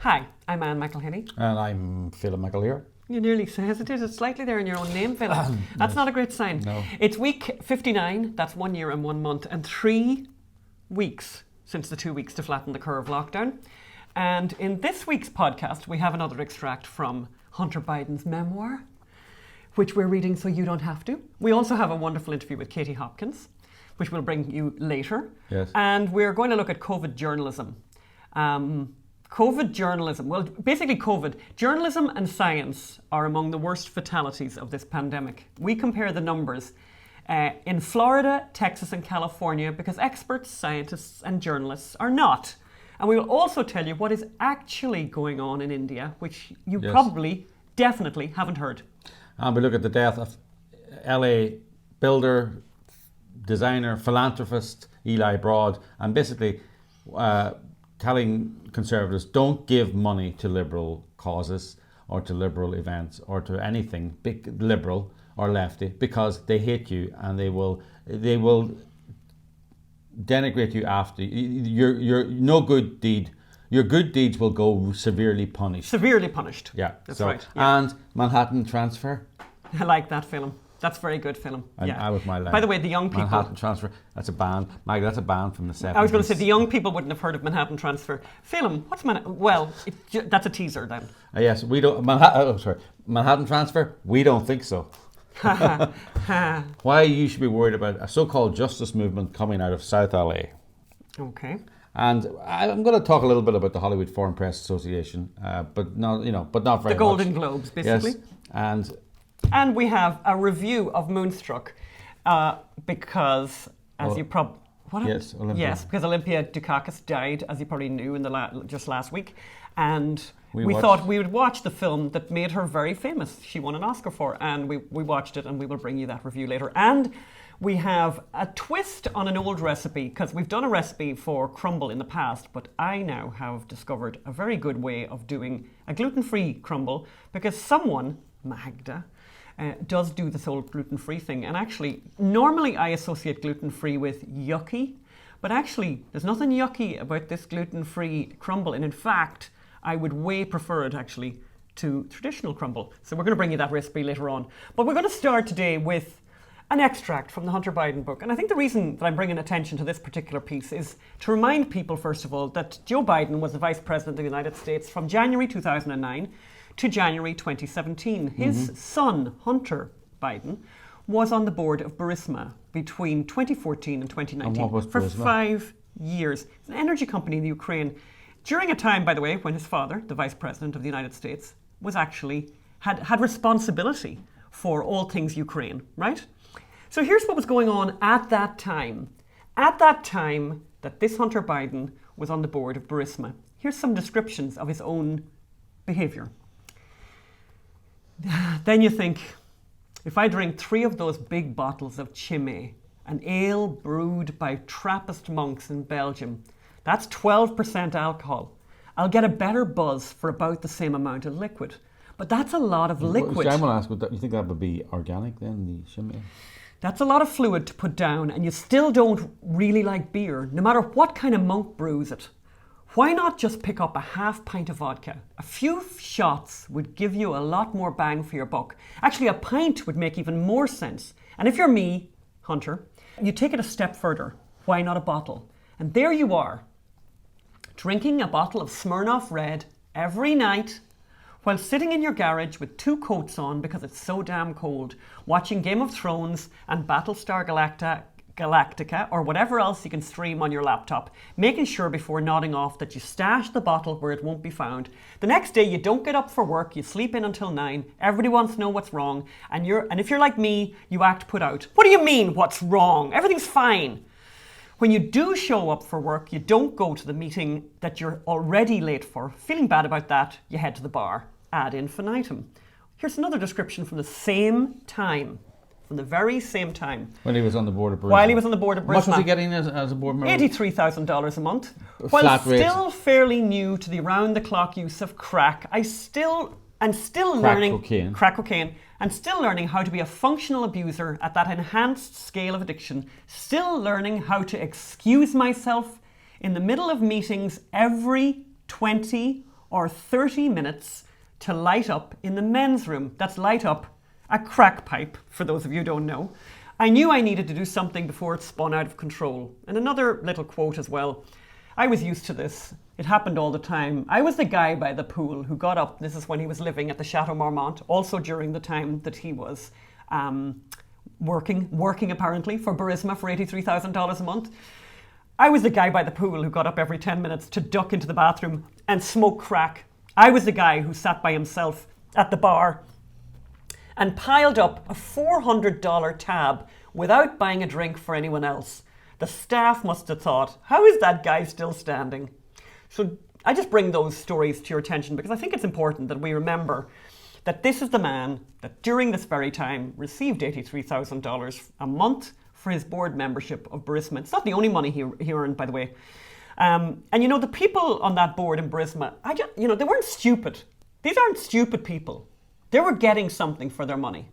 Hi, I'm Ann Phelim. And I'm Phelim here. You nearly hesitated slightly there in your own name, Phelim. That's not a great sign. No. It's week 59, that's 1 year and 1 month, and 3 weeks since the 2 weeks to flatten the curve lockdown. And in this week's podcast, we have another extract from Hunter Biden's memoir, which we're reading so you don't have to. We also have a wonderful interview with Katie Hopkins, which we'll bring you later. Yes. And we're going to look at COVID journalism. COVID journalism, well, basically COVID. Journalism and science are among the worst fatalities of this pandemic. We compare the numbers in Florida, Texas and California because experts, scientists and journalists are not. And we will also tell you what is actually going on in India, which you probably, definitely haven't heard. And we look at the death of LA builder, designer, philanthropist Eli Broad, and basically telling Conservatives don't give money to liberal causes or to liberal events or to anything big liberal or lefty because they hate you and they will denigrate you after your no good deed. Your good deeds will go severely punished. Severely punished. Yeah, that's right. Yeah. And Manhattan Transfer. I like that film. That's very good film. I with my life. By the way, the young people... Manhattan Transfer, that's a band. Maggie, that's a band from the 70s. I was going to say, the young people wouldn't have heard of Manhattan Transfer. Film, what's Manhattan... Well, that's a teaser then. Yes, we don't... Manhattan Transfer, we don't think so. Why you should be worried about a so-called justice movement coming out of South LA. Okay. And I'm going to talk a little bit about the Hollywood Foreign Press Association, but not very much. The Golden Globes, basically. Yes, and we have a review of Moonstruck because, as you probably... Yes, Olympia. Yes, because Olympia Dukakis died, as you probably knew, in just last week. And we thought we would watch the film that made her very famous. She won an Oscar for, and we watched it, and we will bring you that review later. And we have a twist on an old recipe, because we've done a recipe for crumble in the past, but I now have discovered a very good way of doing a gluten-free crumble, because someone, Magda, does do this whole gluten-free thing. And actually, normally I associate gluten-free with yucky, but actually there's nothing yucky about this gluten-free crumble. And in fact, I would way prefer it actually to traditional crumble. So we're going to bring you that recipe later on. But we're going to start today with an extract from the Hunter Biden book. And I think the reason that I'm bringing attention to this particular piece is to remind people, first of all, that Joe Biden was the Vice President of the United States from January 2009 to January 2017. His son, Hunter Biden, was on the board of Burisma between 2014 and 2019 and what was for Burisma? 5 years. It's an energy company in the Ukraine. During a time, by the way, when his father, the Vice President of the United States, was actually had responsibility for all things Ukraine, right? So here's what was going on at that time. At that time that this Hunter Biden was on the board of Burisma. Here's some descriptions of his own behavior. Then you think, if I drink 3 of those big bottles of Chimay, an ale brewed by Trappist monks in Belgium, that's 12% alcohol. I'll get a better buzz for about the same amount of liquid. But that's a lot of liquid. I want to ask, you think that would be organic then, the Chimay? That's a lot of fluid to put down, and you still don't really like beer, no matter what kind of monk brews it. Why not just pick up a half pint of vodka? A few shots would give you a lot more bang for your buck. Actually, a pint would make even more sense. And if you're me, Hunter, you take it a step further. Why not a bottle? And there you are, drinking a bottle of Smirnoff Red every night while sitting in your garage with 2 coats on because it's so damn cold, watching Game of Thrones and Battlestar Galactica or whatever else you can stream on your laptop, making sure before nodding off that you stash the bottle where it won't be found. The next day you don't get up for work, you sleep in until 9, everybody wants to know what's wrong, and if you're like me, you act put out. What do you mean, what's wrong? Everything's fine. When you do show up for work, you don't go to the meeting that you're already late for. Feeling bad about that, you head to the bar. Ad infinitum. Here's another description from the same time. From the very same time. When he was on the board of Burisma. While he was on the board of Burisma. How much was he getting as a board member? $83,000 a month. Flat While rate. still fairly new to the round-the-clock use of crack, still learning crack cocaine, and still learning how to be a functional abuser at that enhanced scale of addiction, still learning how to excuse myself in the middle of meetings every 20 or 30 minutes to light up in the men's room. That's light up a crack pipe, for those of you who don't know. I knew I needed to do something before it spun out of control. And another little quote as well. I was used to this. It happened all the time. I was the guy by the pool who got up. This is when he was living at the Chateau Marmont, also during the time that he was working apparently for Burisma for $83,000 a month. I was the guy by the pool who got up every 10 minutes to duck into the bathroom and smoke crack. I was the guy who sat by himself at the bar and piled up a $400 tab without buying a drink for anyone else. The staff must have thought, how is that guy still standing? So I just bring those stories to your attention because I think it's important that we remember that this is the man that during this very time received $83,000 a month for his board membership of Burisma. It's not the only money he earned, by the way. And you know, the people on that board in Burisma, they weren't stupid. These aren't stupid people. They were getting something for their money.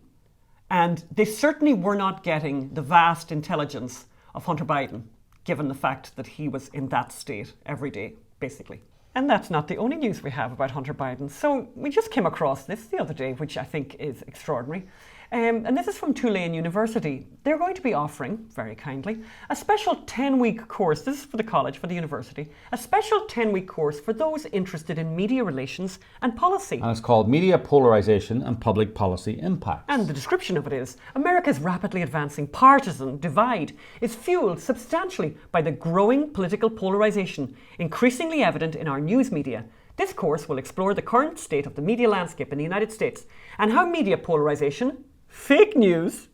And they certainly were not getting the vast intelligence of Hunter Biden, given the fact that he was in that state every day, basically. And that's not the only news we have about Hunter Biden. So we just came across this the other day, which I think is extraordinary. And this is from Tulane University. They're going to be offering, very kindly, a special 10-week course. This is for the college, for the university. A special 10-week course for those interested in media relations and policy. And it's called Media Polarization and Public Policy Impacts. And the description of it is, America's rapidly advancing partisan divide is fueled substantially by the growing political polarization, increasingly evident in our news media. This course will explore the current state of the media landscape in the United States and how media polarization, fake news,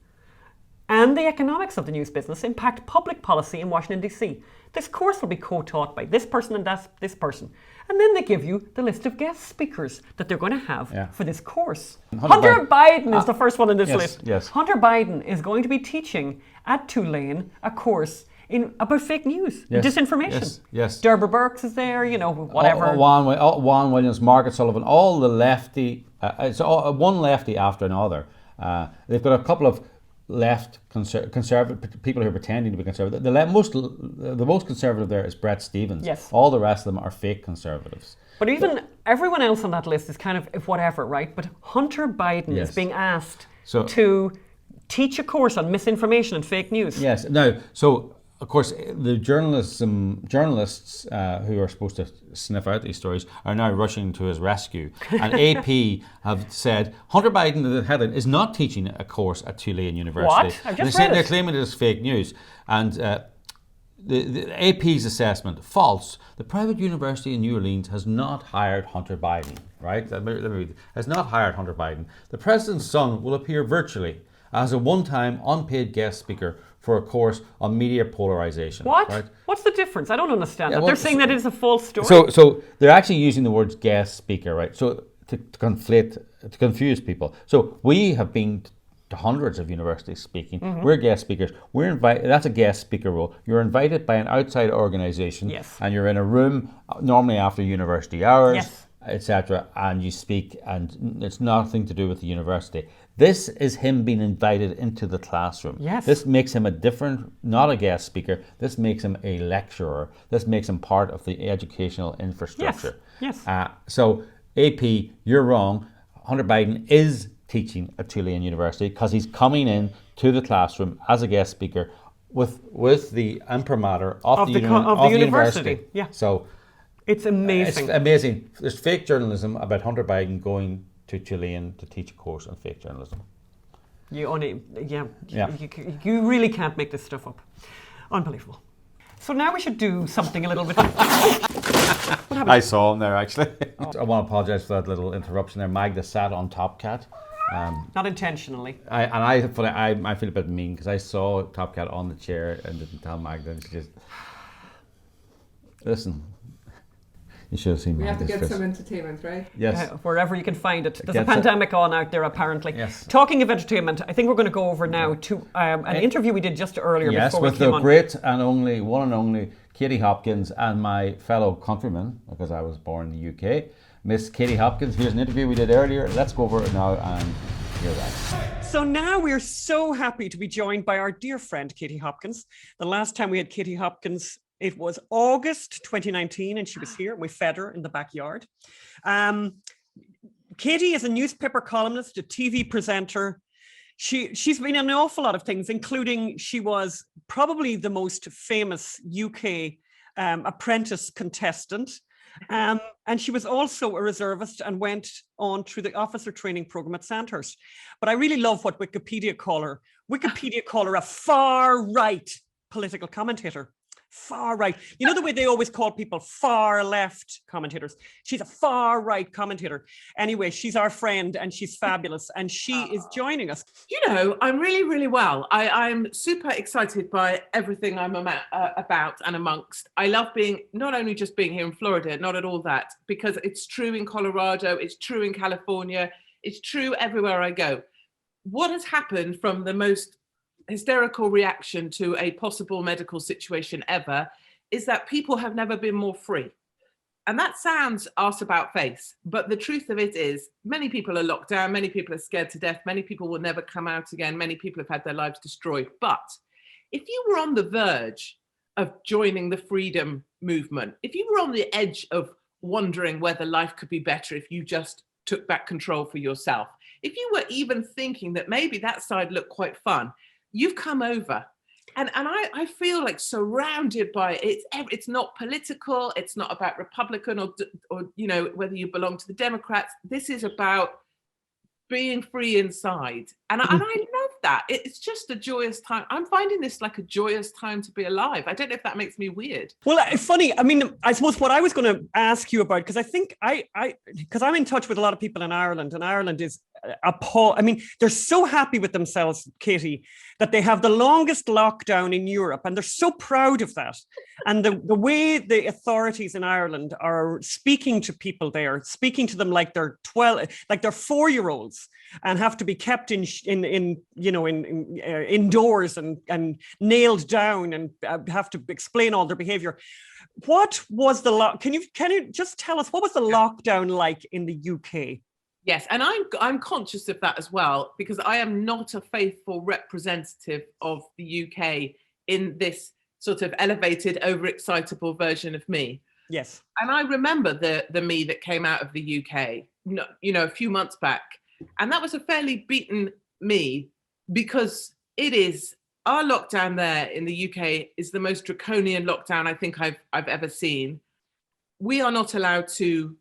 and the economics of the news business impact public policy in Washington, D.C. This course will be co-taught by this person and this person. And then they give you the list of guest speakers that they're going to have for this course. Hunter Biden is the first one in this list. Yes. Hunter Biden is going to be teaching at Tulane a course about fake news, disinformation. Yes. Derber Burks is there, whatever. Juan Williams, Margaret Sullivan, all the lefty, it's all, one lefty after another. They've got a couple of left conservative people who are pretending to be conservative. The most conservative there is Bret Stephens. Yes. All the rest of them are fake conservatives. But even everyone else on that list is kind of whatever, right? But Hunter Biden is being asked to teach a course on misinformation and fake news. Yes. Now, so of course, the journalists who are supposed to sniff out these stories are now rushing to his rescue. And AP have said Hunter Biden, the headline, is not teaching a course at Tulane University. What? I just read it. They're claiming it is fake news. And the AP's assessment, false. The private university in New Orleans has not hired Hunter Biden. Right? Let me read it. Has not hired Hunter Biden. The president's son will appear virtually as a one-time unpaid guest speaker for a course on media polarization. What? Right? What's the difference? I don't understand that. They're saying that it's a false story. So they're actually using the words guest speaker, right? So to confuse people. So we have been to hundreds of universities speaking. Mm-hmm. We're guest speakers. We're invited. That's a guest speaker role. You're invited by an outside organisation, and you're in a room normally after university hours, etc. And you speak, and it's nothing to do with the university. This is him being invited into the classroom. Yes. This makes him not a guest speaker. This makes him a lecturer. This makes him part of the educational infrastructure. Yes. So AP, you're wrong. Hunter Biden is teaching at Tulane University because he's coming in to the classroom as a guest speaker with the imprimatur of the university. Yeah. So it's amazing. It's amazing. There's fake journalism about Hunter Biden going to Tulane to teach a course on fake journalism. You really can't make this stuff up. Unbelievable. So now we should do something a little bit... I saw him there, actually. I want to apologise for that little interruption there. Magda sat on Top Cat. Not intentionally. I feel a bit mean because I saw Top Cat on the chair and didn't tell Magda, and she just... Listen... You should have seen we have to get some entertainment, right? Yes. Wherever you can find it. There's a pandemic on out there, apparently. Yes. Talking of entertainment, I think we're going to go over now to an interview we did just earlier before we came on. Yes, with the great and only, one and only, Katie Hopkins and my fellow countryman, because I was born in the UK, Miss Katie Hopkins. Here's an interview we did earlier. Let's go over it now and hear that. So now we're so happy to be joined by our dear friend, Katie Hopkins. The last time we had Katie Hopkins It was August 2019, and she was here, and we fed her in the backyard. Katie is a newspaper columnist, a TV presenter. She's been in an awful lot of things, including she was probably the most famous UK apprentice contestant. And she was also a reservist and went on through the officer training program at Sandhurst. But I really love what Wikipedia call her. Wikipedia call her a far-right political commentator. Far right. You know the way they always call people far left commentators? She's a far right commentator. Anyway, she's our friend and she's fabulous. And she is joining us. You know, I'm really, really well. I'm super excited by everything I'm about and amongst. I love not only just being here in Florida, not at all that, because it's true in Colorado, it's true in California, it's true everywhere I go. What has happened from the most hysterical reaction to a possible medical situation ever is that people have never been more free. And that sounds arse about face, but the truth of it is many people are locked down, many people are scared to death, many people will never come out again, many people have had their lives destroyed. But if you were on the verge of joining the freedom movement, if you were on the edge of wondering whether life could be better if you just took back control for yourself, if you were even thinking that maybe that side looked quite fun, you've come over. And I feel like surrounded by it. It's not political. It's not about Republican or you know, whether you belong to the Democrats. This is about being free inside. And I love that. It's just a joyous time. I'm finding this like a joyous time to be alive. I don't know if that makes me weird. Well, funny. I mean, I suppose what I was going to ask you about, because I think because I'm in touch with a lot of people in Ireland, and Ireland is appalled. I mean, they're so happy with themselves, Katie, that they have the longest lockdown in Europe, and they're so proud of that. And the way the authorities in Ireland are speaking to people there, speaking to them like they're 12, like they're 4-year-olds, and have to be kept indoors and nailed down and have to explain all their behavior. What was the can you just tell us what was the lockdown like in the UK? Yes, and I'm conscious of that as well, because I am not a faithful representative of the UK in this sort of elevated, overexcitable version of me. Yes. And I remember the me that came out of the UK, you know, a few months back. And that was a fairly beaten me, because it is, our lockdown there in the UK is the most draconian lockdown I think I've ever seen. We are not allowed to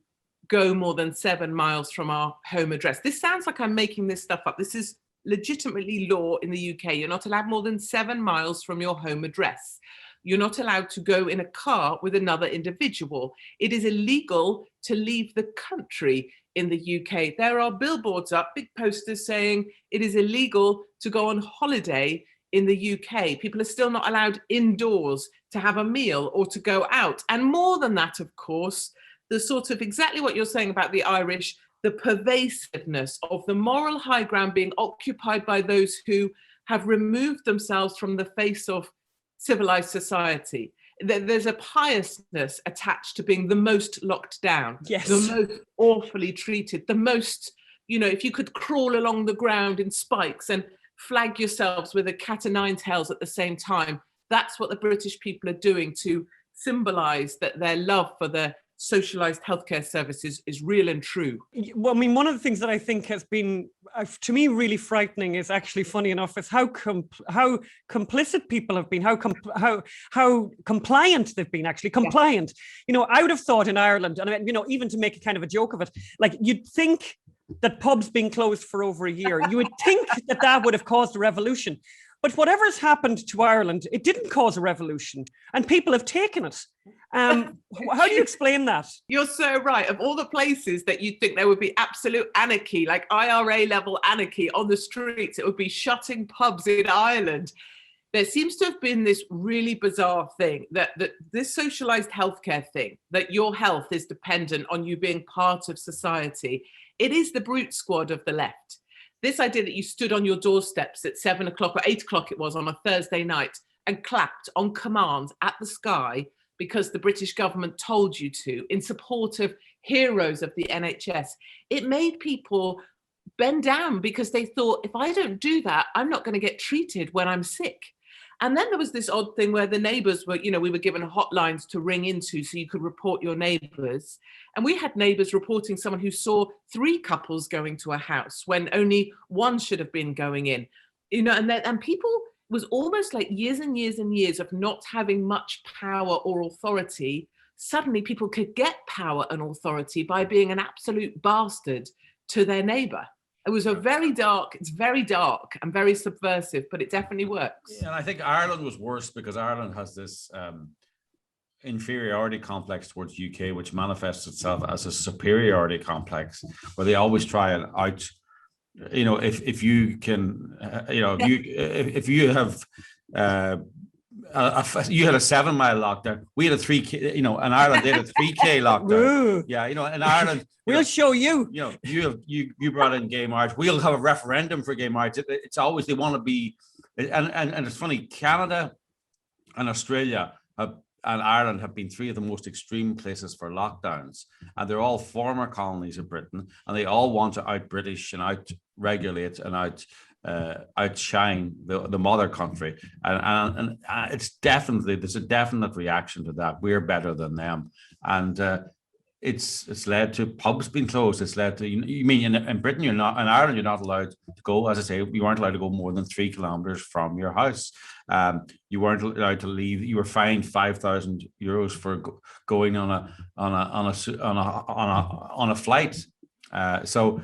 go more than 7 miles from our home address. This sounds like I'm making this stuff up. This is legitimately law in the UK. You're not allowed more than 7 miles from your home address. You're not allowed to go in a car with another individual. It is illegal to leave the country in the UK. There are billboards up, big posters saying it is illegal to go on holiday in the UK. People are still not allowed indoors to have a meal or to go out. And more than that, of course, the sort of exactly what you're saying about the Irish, the pervasiveness of the moral high ground being occupied by those who have removed themselves from the face of civilized society. There's a piousness attached to being the most locked down, yes, the most awfully treated, the most, you know, if you could crawl along the ground in spikes and flag yourselves with a cat o' nine tails at the same time. That's what the British people are doing to symbolize that their love for the socialized healthcare services is real and true. Well, I mean, one of the things that I think has been, to me, really frightening is actually, funny enough, is how complicit people have been, how compliant they've been, actually compliant. Yeah. You know, I would have thought in Ireland, and you know, even to make a kind of a joke of it, like you'd think that pubs being closed for over a year, you would think that would have caused a revolution. But whatever's happened to Ireland, it didn't cause a revolution, and people have taken it. How do you explain that? You're so right. Of all the places that you'd think there would be absolute anarchy, like IRA level anarchy on the streets, it would be shutting pubs in Ireland. There seems to have been this really bizarre thing that this socialized healthcare thing, that your health is dependent on you being part of society. It is the brute squad of the left. This idea that you stood on your doorsteps at 7 o'clock or 8 o'clock it was on a Thursday night and clapped on command at the sky because the British government told you to, in support of heroes of the NHS. It made people bend down because they thought, if I don't do that, I'm not going to get treated when I'm sick. And then there was this odd thing where the neighbours were, we were given hotlines to ring into so you could report your neighbours. And we had neighbours reporting someone who saw 3 couples going to a house when only one should have been going in. And people, it was almost like years and years and years of not having much power or authority. Suddenly people could get power and authority by being an absolute bastard to their neighbour. It was it's very dark and very subversive, but it definitely works. Yeah, and I think Ireland was worse because Ireland has this inferiority complex towards UK, which manifests itself as a superiority complex, where they always try and out, if you can, if you have, you had a 7 mile lockdown. We had a 3K. In Ireland they had a 3K lockdown. Yeah, in Ireland we'll show you. You brought in gay marriage. We'll have a referendum for gay marriage. It's always they want to be, and it's funny. Canada and Australia and Ireland have been 3 of the most extreme places for lockdowns, and they're all former colonies of Britain, and they all want to out British and out regulate and outshine the mother country, and it's definitely, there's a definite reaction to that. We're better than them, and it's led to pubs being closed. It's led to, you mean in Britain you're not, in Ireland you're not allowed to go, as I say, you weren't allowed to go more than 3 kilometers from your house. You weren't allowed to leave. You were fined €5,000 for going on a flight. So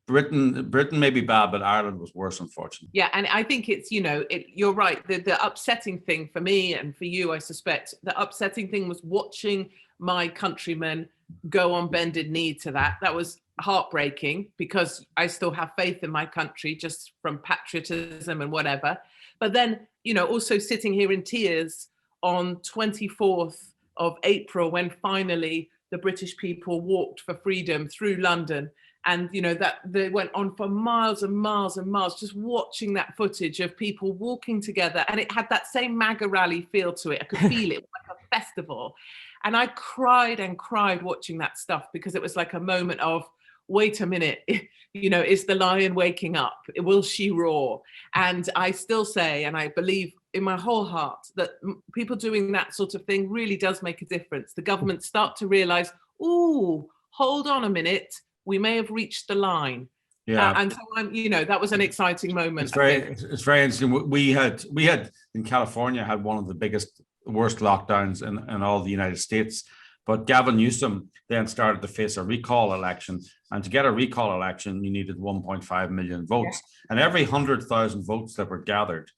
Britain may be bad, but Ireland was worse, unfortunately. Yeah, and I think it's, you're right. The upsetting thing for me and for you, I suspect, the upsetting thing was watching my countrymen go on bended knee to that. That was heartbreaking because I still have faith in my country just from patriotism and whatever. But then, also sitting here in tears on 24th of April when finally the British people walked for freedom through London. And, that they went on for miles and miles and miles, just watching that footage of people walking together. And it had that same MAGA rally feel to it. I could feel it like a festival. And I cried and cried watching that stuff because it was like a moment of, wait a minute, is the lion waking up? Will she roar? And I still say, and I believe in my whole heart, that people doing that sort of thing really does make a difference. The government start to realize, ooh, hold on a minute. We may have reached the line. Yeah. And so that was an exciting moment. It's very interesting. We had in California had one of the worst lockdowns in all the United States. But Gavin Newsom then started to face a recall election. And to get a recall election, you needed 1.5 million votes. Yeah. And every 100,000 votes that were gathered,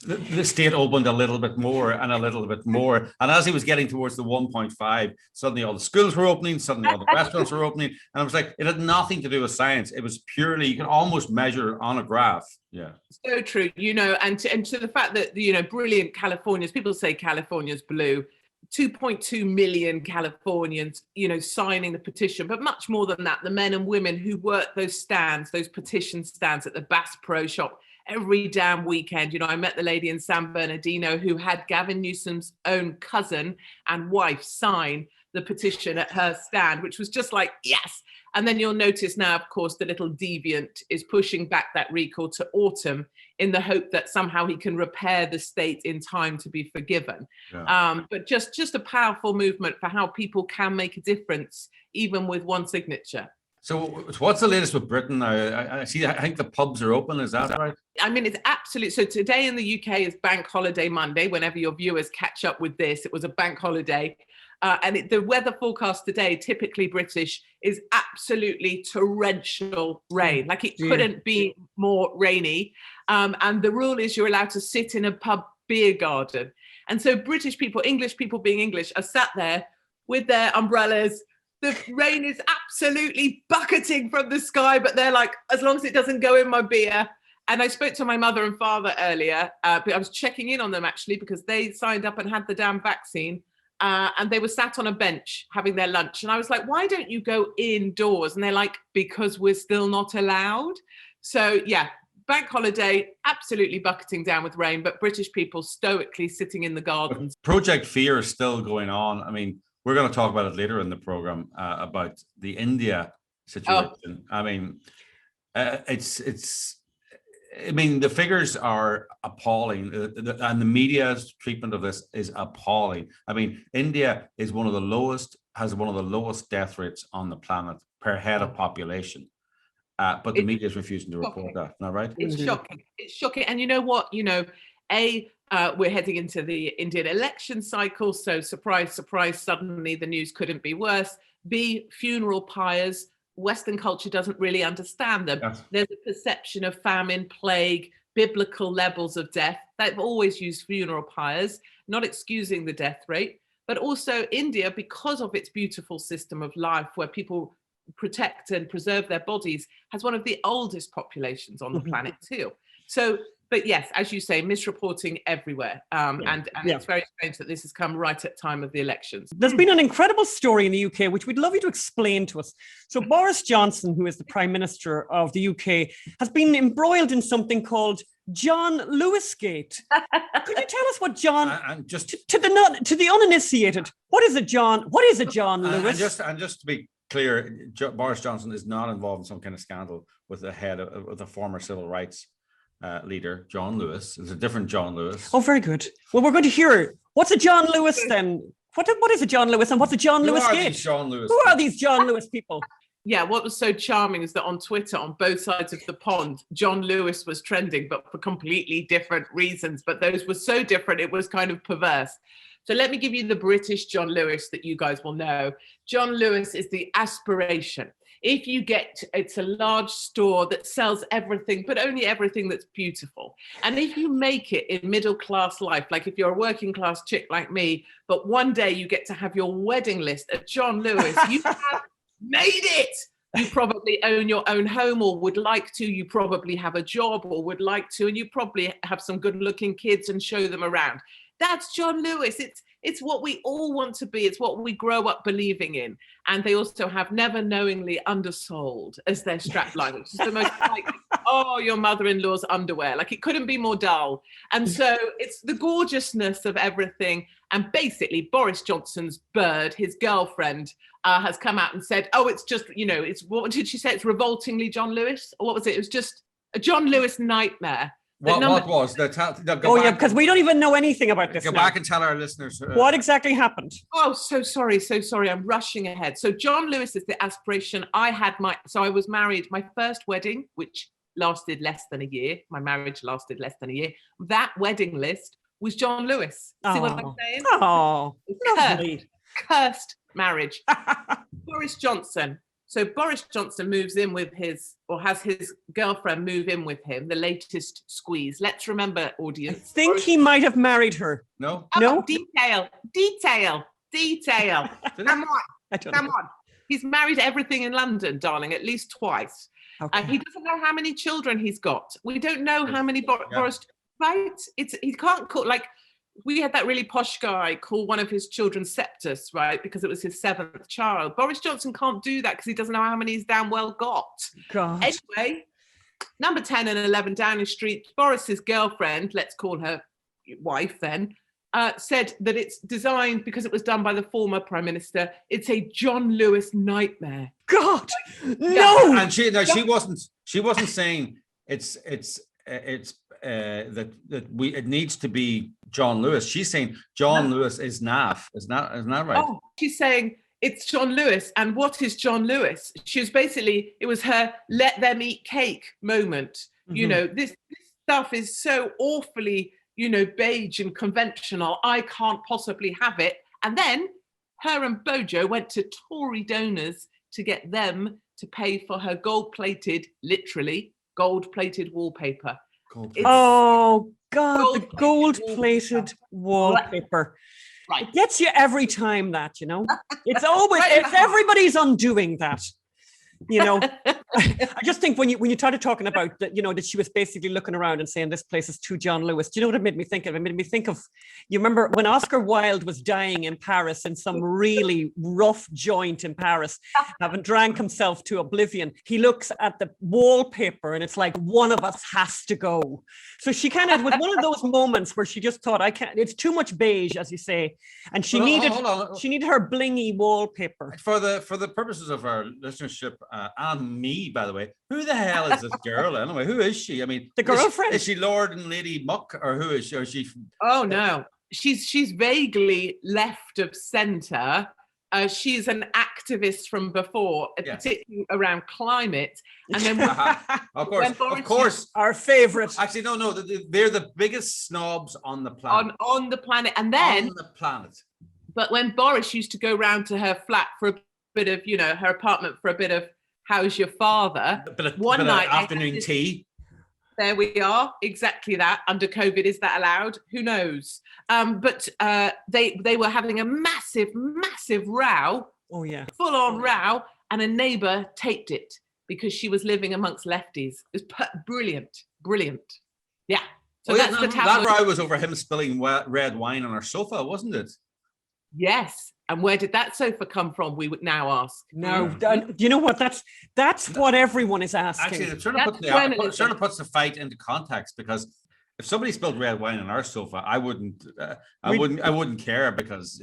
the state opened a little bit more and a little bit more. And as he was getting towards the 1.5, suddenly all the schools were opening, suddenly all the restaurants were opening. And it was like, it had nothing to do with science. It was purely, you can almost measure on a graph. Yeah. So true, and to the fact that, brilliant Californians, people say California's blue, 2.2 million Californians, signing the petition, but much more than that, the men and women who worked those petition stands at the Bass Pro Shop every damn weekend. I met the lady in San Bernardino who had Gavin Newsom's own cousin and wife sign the petition at her stand, which was just like, yes. And then you'll notice now, of course, the little deviant is pushing back that recall to autumn in the hope that somehow he can repair the state in time to be forgiven. Yeah. But just a powerful movement for how people can make a difference, even with one signature. So what's the latest with Britain? I think the pubs are open. Is that right? I mean, it's absolute. So today in the UK is Bank Holiday Monday. Whenever your viewers catch up with this, it was a bank holiday. And the weather forecast today, typically British, is absolutely torrential rain. Like it couldn't be more rainy. And the rule is you're allowed to sit in a pub beer garden. And so British people, English people being English, are sat there with their umbrellas. The rain is absolutely bucketing from the sky, but they're like, as long as it doesn't go in my beer. And I spoke to my mother and father earlier, but I was checking in on them actually because they signed up and had the damn vaccine. And they were sat on a bench having their lunch. And I was like, why don't you go indoors? And they're like, because we're still not allowed. So yeah, bank holiday, absolutely bucketing down with rain, but British people stoically sitting in the gardens. Project Fear is still going on. I mean, we're going to talk about it later in the program about the India situation. I mean, it's I mean, the figures are appalling, and the media's treatment of this is appalling. I mean, India is has one of the lowest death rates on the planet per head of population, but the media is refusing to report that. Not right? It's shocking. It's shocking. And you know what? We're heading into the Indian election cycle, so surprise, surprise, suddenly the news couldn't be worse. B, funeral pyres. Western culture doesn't really understand them. Yes. There's a perception of famine, plague, biblical levels of death. They've always used funeral pyres, not excusing the death rate, but also India, because of its beautiful system of life where people protect and preserve their bodies, has one of the oldest populations on the planet too. So, but yes, as you say, misreporting everywhere. And it's very strange that this has come right at time of the elections. There's been an incredible story in the UK, which we'd love you to explain to us. So Boris Johnson, who is the Prime Minister of the UK, has been embroiled in something called John Lewis Gate. Could you tell us what John, just to the uninitiated, what is a John Lewis? And just to be clear, Boris Johnson is not involved in some kind of scandal with the former civil rights leader, John Lewis. It's a different John Lewis. Oh, very good. Well, we're going to hear what's a John Lewis then. What is a John Lewis and what's a John Lewis Gate? Who are these John Lewis people? Yeah, what was so charming is that on Twitter, on both sides of the pond, John Lewis was trending, but for completely different reasons. But those were so different, it was kind of perverse. So let me give you the British John Lewis that you guys will know. John Lewis is the aspiration. If you it's a large store that sells everything, but only everything that's beautiful. And if you make it in middle class life, like if you're a working class chick like me, but one day you get to have your wedding list at John Lewis, you have made it. You probably own your own home or would like to. You probably have a job or would like to, and you probably have some good looking kids and show them around. That's John Lewis. It's what we all want to be. It's what we grow up believing in. And they also have never knowingly undersold as their strapline, which is the most like, oh, your mother-in-law's underwear. Like it couldn't be more dull. And so it's the gorgeousness of everything. And basically Boris Johnson's bird, his girlfriend, has come out and said, oh, it's just, what did she say? It's revoltingly John Lewis? Or what was it? It was just a John Lewis nightmare. Because we don't even know anything about this. Go back and tell our listeners. What exactly happened? Oh, so sorry. I'm rushing ahead. So John Lewis is the aspiration. I was married, my first wedding, which lasted less than a year. My marriage lasted less than a year. That wedding list was John Lewis. See what I'm saying? Oh, lovely. Cursed marriage. Boris Johnson. So Boris Johnson moves in with has his girlfriend move in with him, the latest squeeze. Let's remember, audience. I think he might have married her. No? No? Detail. Come on. He's married everything in London, darling, at least twice. Okay. He doesn't know how many children he's got. We don't know how many Boris, right? He can't call, like, we had that really posh guy call one of his children Septus, right? Because it was his 7th child. Boris Johnson can't do that because he doesn't know how many he's damn well got. God. Anyway, number 10 and 11 Downing Street, Boris's girlfriend, let's call her wife then, said that it's designed because it was done by the former Prime Minister. It's a John Lewis nightmare. God, no. And she wasn't saying it needs to be John Lewis. She's saying John Lewis is naff. Isn't that right? Oh, she's saying it's John Lewis. And what is John Lewis? She was basically, it was her let them eat cake moment. Mm-hmm. This stuff is so awfully, beige and conventional. I can't possibly have it. And then her and Bojo went to Tory donors to get them to pay for her literally gold-plated wallpaper. Oh God, the gold-plated wallpaper. Right. It gets you every time that, it's everybody's undoing that. I just think when you started talking about that, that she was basically looking around and saying this place is too John Lewis. Do you know what it made me think of? It made me think of, you remember when Oscar Wilde was dying in Paris in some really rough joint in Paris, having drank himself to oblivion. He looks at the wallpaper and it's like, one of us has to go. So she kind of was one of those moments where she just thought, I can't, it's too much beige, as you say. And she needed her blingy wallpaper. For the purposes of our listenership, and me, by the way, who the hell is this girl anyway? Who is she? I mean, The girlfriend. Is she Lord and Lady Muck, or who is she? Or is she? Oh no, she's vaguely left of centre. She's an activist from before, particularly around climate. And then, of course, our favourite. Actually, no, they're the biggest snobs on the planet. On the planet, and then on the planet. But when Boris used to go round to her flat for a bit of, her apartment for a bit of "How's your father?" One night, afternoon tea. There we are, exactly that. Under COVID, is that allowed? Who knows? But they were having a massive row. Oh yeah, full on row, and a neighbour taped it because she was living amongst lefties. It was brilliant. Yeah. So that's the tabloid. That row was over him spilling red wine on our sofa, wasn't it? Yes. And where did that sofa come from? We would now ask. No, you know what? That's what everyone is asking. Actually, it sort of puts the fight into context, because if somebody spilled red wine on our sofa, I wouldn't care, because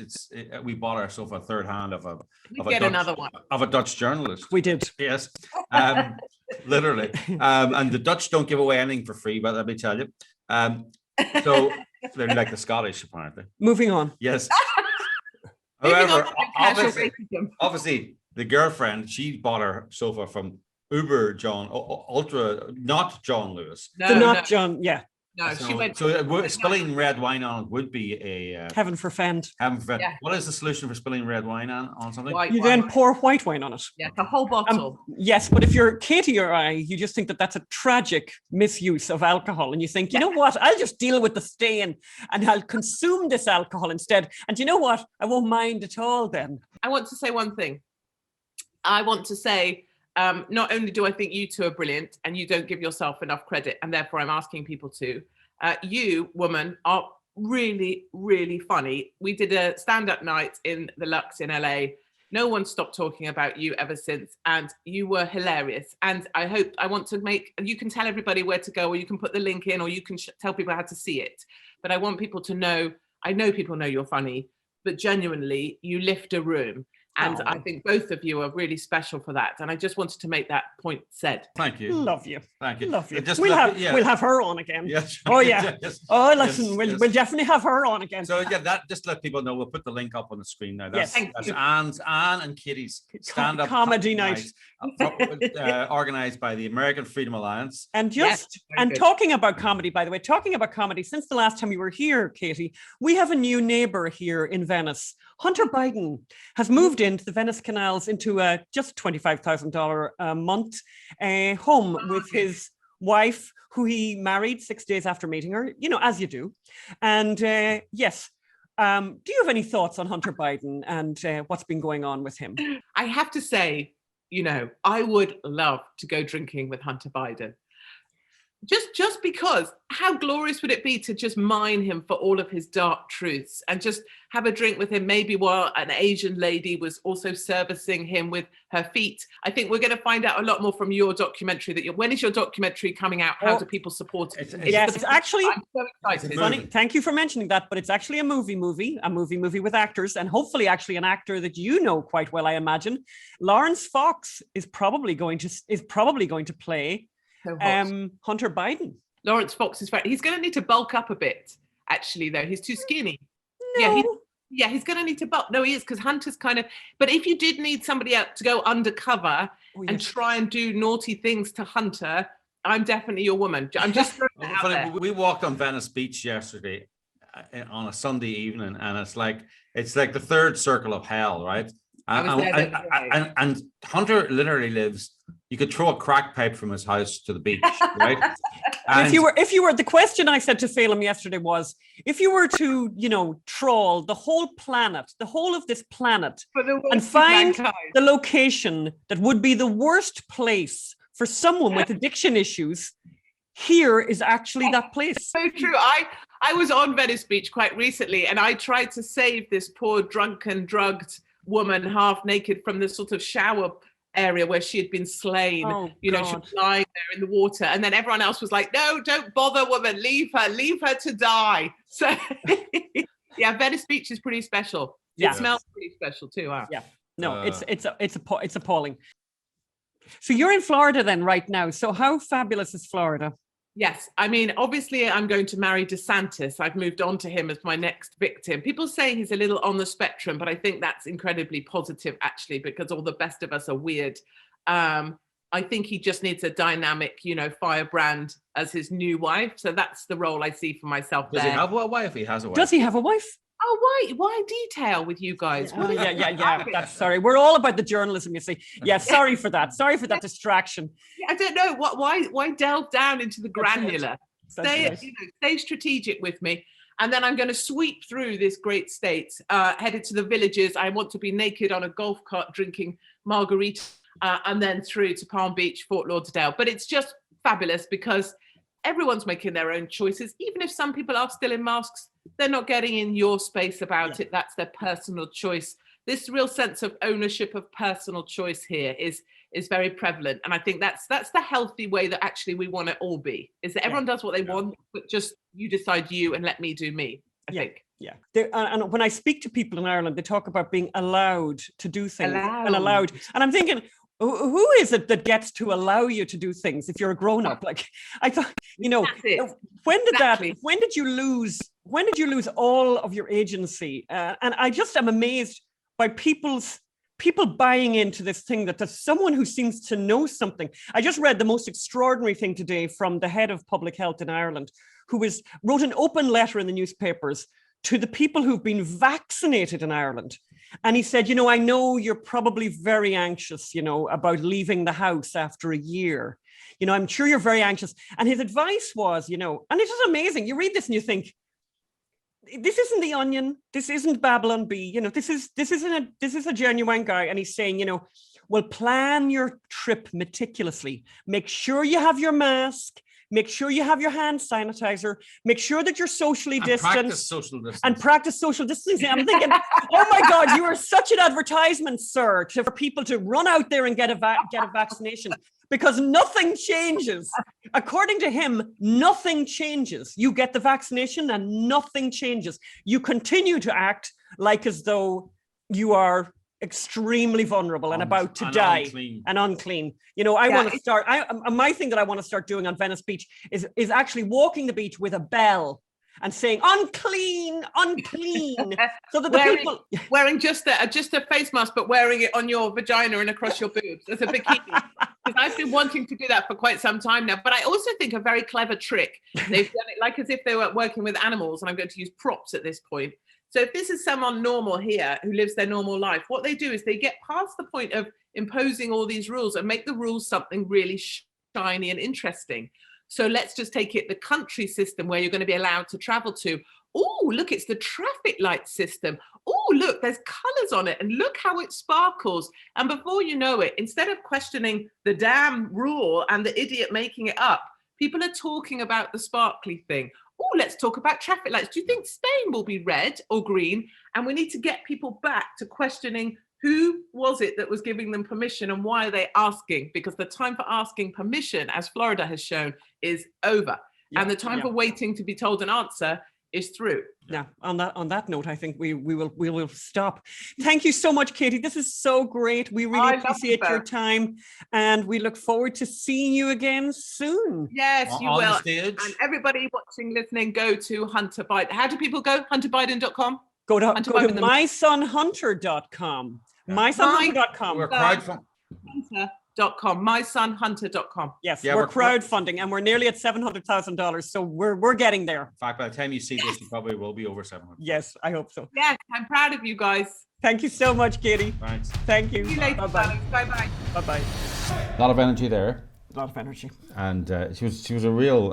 we bought our sofa third hand of a Dutch journalist. We did, yes, literally. And the Dutch don't give away anything for free, but let me tell you. So they're like the Scottish, apparently. Moving on. Yes. However, obviously, the girlfriend, she bought her sofa from not John Lewis. John, yeah. No, she went. So spilling red wine on it would be a heaven forfend. Yeah. What is the solution for spilling red wine on something? You then pour white wine on it. Yeah, the whole bottle. Yes, but if you're Katie or I, you just think that that's a tragic misuse of alcohol, and you think, you know what? I'll just deal with the stain, and I'll consume this alcohol instead. And you know what? I won't mind at all then. I want to say one thing. I want to say, not only do I think you two are brilliant, and you don't give yourself enough credit, and therefore I'm asking people to, you, woman, are really, really funny. We did a stand-up night in the Lux in LA. No one stopped talking about you ever since, and you were hilarious. And I want to make, you can tell everybody where to go, or you can put the link in, or you can tell people how to see it. But I want people to know, I know people know you're funny, but genuinely, you lift a room. And I think both of you are really special for that. And I just wanted to make that point said. Thank you. Love you. Thank you. Love you. We'll have her on again. Yes. Oh, yeah. Yes. Oh, listen, we'll definitely have her on again. So, that just let people know. We'll put the link up on the screen now. That's Ann and Katie's stand-up comedy night. Organised by the American Freedom Alliance. And talking about comedy, by the way, since the last time you were here, Katie, we have a new neighbour here in Venice. Hunter Biden has moved into the Venice canals into a just $25,000 a month home with his wife, who he married 6 days after meeting her, as you do. And yes, do you have any thoughts on Hunter Biden and what's been going on with him? I have to say, I would love to go drinking with Hunter Biden. Just because, how glorious would it be to just mine him for all of his dark truths and just have a drink with him, maybe while an Asian lady was also servicing him with her feet. I think we're going to find out a lot more from your documentary. When is your documentary coming out? How do people support it? It's actually, I'm so excited. Funny, thank you for mentioning that, but it's actually a movie with actors, and hopefully actually an actor that you know quite well, I imagine. Lawrence Fox is probably going to play Hunter Biden. Lawrence Fox is he's going to need to bulk up a bit, actually, though. He's too skinny. No. He's going to need to bulk. No, he is, because Hunter's kind of, but if you did need somebody else to go undercover and try and do naughty things to Hunter, I'm definitely your woman. I'm just throwing that out there. We walked on Venice Beach yesterday on a Sunday evening, and it's like the third circle of hell, right? And Hunter literally lives, you could throw a crack pipe from his house to the beach, right? And if you were, the question I said to Phelim yesterday was, if you were to, trawl the whole of this planet and find the location that would be the worst place for someone with addiction issues, here is actually that place. So true. I was on Venice Beach quite recently, and I tried to save this poor drunken, drugged woman half naked from the sort of shower area where she had been slain. She was lying there in the water, and then everyone else was like, no, don't bother, woman, leave her to die. So Venice Beach is pretty special. It smells pretty special too. Wow. Yeah, no, it's appalling. So you're in Florida then right now. So how fabulous is Florida? Yes. I mean, obviously, I'm going to marry DeSantis. I've moved on to him as my next victim. People say he's a little on the spectrum, but I think that's incredibly positive, actually, because all the best of us are weird. I think he just needs a dynamic, firebrand as his new wife. So that's the role I see for myself there. Does he have a wife? He has a wife. Does he have a wife? Oh, why detail with you guys? Yeah. That's sorry. We're all about the journalism, you see. Yeah, sorry for that. Sorry for that distraction. I don't know why delve down into the granular. Stay strategic with me. And then I'm going to sweep through this great state, headed to the villages. I want to be naked on a golf cart drinking margarita, and then through to Palm Beach, Fort Lauderdale. But it's just fabulous because everyone's making their own choices. Even if some people are still in masks, they're not getting in your space about it. That's their personal choice. This real sense of ownership of personal choice here is very prevalent. And I think that's the healthy way that actually we want to all be, is that everyone does what they want, but just you decide you and let me do me, I think. Yeah. And when I speak to people in Ireland, they talk about being allowed to do things. Allowed. And I'm thinking, who is it that gets to allow you to do things if you're a grown-up? Like, I thought, when did you lose all of your agency? And I just am amazed by people buying into this thing that there's someone who seems to know something. I just read the most extraordinary thing today from the head of public health in Ireland, who wrote an open letter in the newspapers to the people who've been vaccinated in Ireland. And he said, I know you're probably very anxious, about leaving the house after a year. I'm sure you're very anxious. And his advice was, and it is amazing. You read this and you think, this isn't The Onion. This isn't Babylon Bee. This is a genuine guy. And he's saying, well, plan your trip meticulously. Make sure you have your mask. Make sure you have your hand sanitizer. Make sure that you're socially distanced. Practice social distancing. I'm thinking, oh my God, you are such an advertisement, sir, for people to run out there and get a vaccination, because nothing changes. According to him, nothing changes. You get the vaccination and nothing changes. You continue to act like as though you are extremely vulnerable and about to die and unclean. I want to start. My thing that I want to start doing on Venice Beach is actually walking the beach with a bell and saying unclean, so that the people wearing just a face mask, but wearing it on your vagina and across your boobs as a bikini. Because I've been wanting to do that for quite some time now. But I also think a very clever trick. They've done it like as if they were working with animals, and I'm going to use props at this point. So if this is someone normal here who lives their normal life, what they do is they get past the point of imposing all these rules and make the rules something really shiny and interesting. So let's just take it, the country system where you're going to be allowed to travel to. Oh, look, it's the traffic light system. Oh, look, there's colors on it and look how it sparkles. And before you know it, instead of questioning the damn rule and the idiot making it up, people are talking about the sparkly thing. Oh, let's talk about traffic lights. Do you think Spain will be red or green? And we need to get people back to questioning who was it that was giving them permission and why are they asking? Because the time for asking permission, as Florida has shown, is over. And the time for waiting to be told an answer is through. Yeah, on that note, I think we will stop. Thank you so much, Katie. This is so great. We really appreciate your time, and we look forward to seeing you again soon. Yes, you will. And everybody watching, listening, go to Hunter Biden. How do people go? HunterBiden.com? Go to mysonhunter.com. Mysonhunter.com. We're crowdfunding. mysonhunter.com. Yes, we're crowdfunding, and we're nearly at $700,000, so we're getting there. In fact, by the time you see this, you probably will be over 700. Yes, I hope so. Yes, I'm proud of you guys. Thank you so much, Katie. Thanks. Thank you. See you later. Bye-bye. Bye-bye. Bye-bye. A lot of energy there. A lot of energy. And she was a real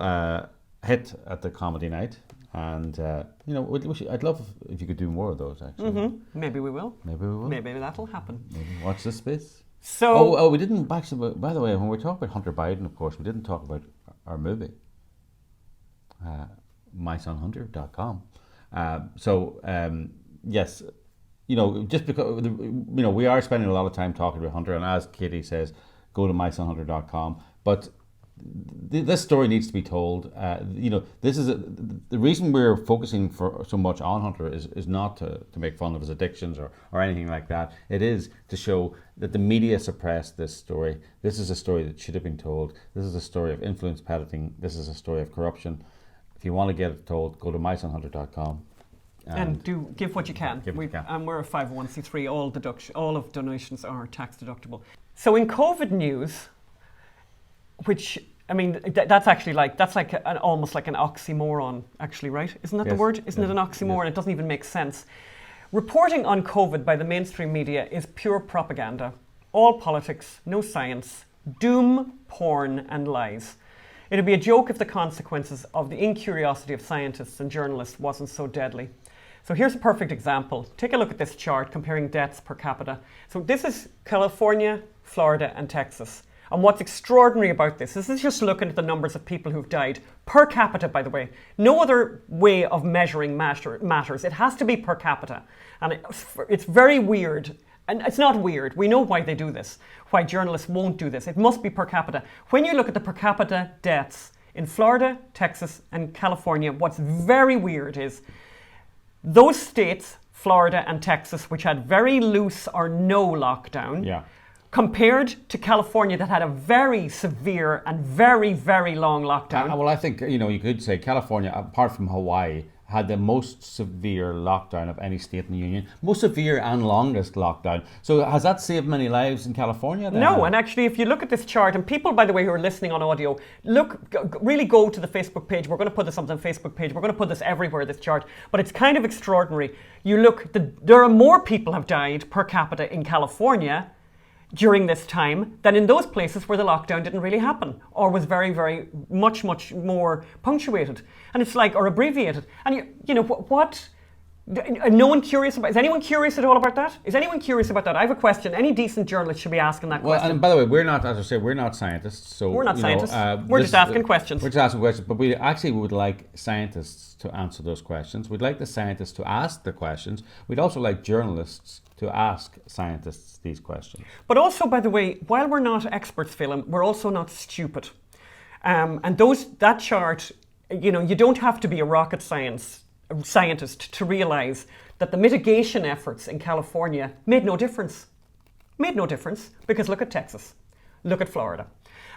hit at the comedy night. And I'd love if you could do more of those. Actually, Maybe we will. Maybe that'll happen. Maybe watch this space. So, we didn't actually. By the way, when we talk about Hunter Biden, of course, we didn't talk about our movie, mysonhunter.com. Yes, just because we are spending a lot of time talking about Hunter, and as Katie says, go to mysonhunter.com. But this story needs to be told. This is the reason we're focusing for so much on Hunter is not to make fun of his addictions or anything like that. It is to show that the media suppressed this story. This is a story that should have been told. This is a story of influence peddling. This is a story of corruption. If you want to get it told, go to mysonhunter.com. And do give what you can. And we're a 501c3. All of donations are tax deductible. So in COVID news, which I mean, that's almost like an oxymoron, actually, right? Isn't that the word? Isn't it an oxymoron? It doesn't even make sense. Reporting on COVID by the mainstream media is pure propaganda. All politics, no science, doom, porn, and lies. It'd be a joke if the consequences of the incuriosity of scientists and journalists wasn't so deadly. So here's a perfect example. Take a look at this chart comparing deaths per capita. So this is California, Florida, and Texas. And what's extraordinary about this is just looking at the numbers of people who've died per capita, by the way. No other way of measuring matters. It has to be per capita. And it's very weird. And it's not weird. We know why they do this, why journalists won't do this. It must be per capita. When you look at the per capita deaths in Florida, Texas, and California, what's very weird is those states, Florida and Texas, which had very loose or no lockdown, compared to California that had a very severe and very, very long lockdown. Well, I think, you could say California, apart from Hawaii, had the most severe lockdown of any state in the union. Most severe and longest lockdown. So has that saved many lives in California then? No, and actually if you look at this chart, and people, by the way, who are listening on audio, really go to the Facebook page. We're going to put this on the Facebook page. We're going to put this everywhere, this chart. But it's kind of extraordinary. You look, there are more people have died per capita in California during this time than in those places where the lockdown didn't really happen or was very, very much more punctuated. And it's like, or abbreviated. And what? No one curious about? Is anyone curious at all about that? Is anyone curious about that? I have a question. Any decent journalist should be asking that question. And by the way, we're not, as I say, we're not scientists. So we're not scientists. We're just asking questions. We're just asking questions, but we actually would like scientists to answer those questions. We'd like the scientists to ask the questions. We'd also like journalists to ask scientists these questions. But also, by the way, while we're not experts, Phelim, we're also not stupid. And that chart, you don't have to be a rocket scientist to realize that the mitigation efforts in California made no difference. Because look at Texas, look at Florida.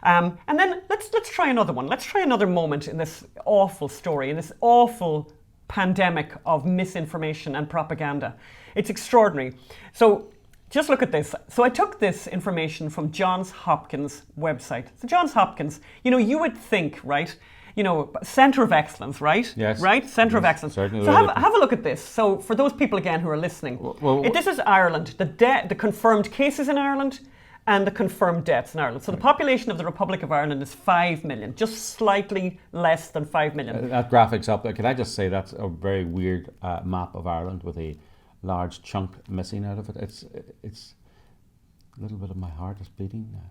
And then let's try another one. Let's try another moment in this awful story, in this awful pandemic of misinformation and propaganda. It's extraordinary. So just look at this. So I took this information from Johns Hopkins website. So Johns Hopkins, you would think, right? Center of excellence, right? Yes. Right? Center of excellence. Certainly. So have a look at this. So for those people again who are listening, this is Ireland, the confirmed cases in Ireland and the confirmed deaths in Ireland. So the population of the Republic of Ireland is 5 million, just slightly less than 5 million. That graphic's up. Can I just say that's a very weird map of Ireland with a large chunk missing out of it. It's a little bit of my heart is beating now.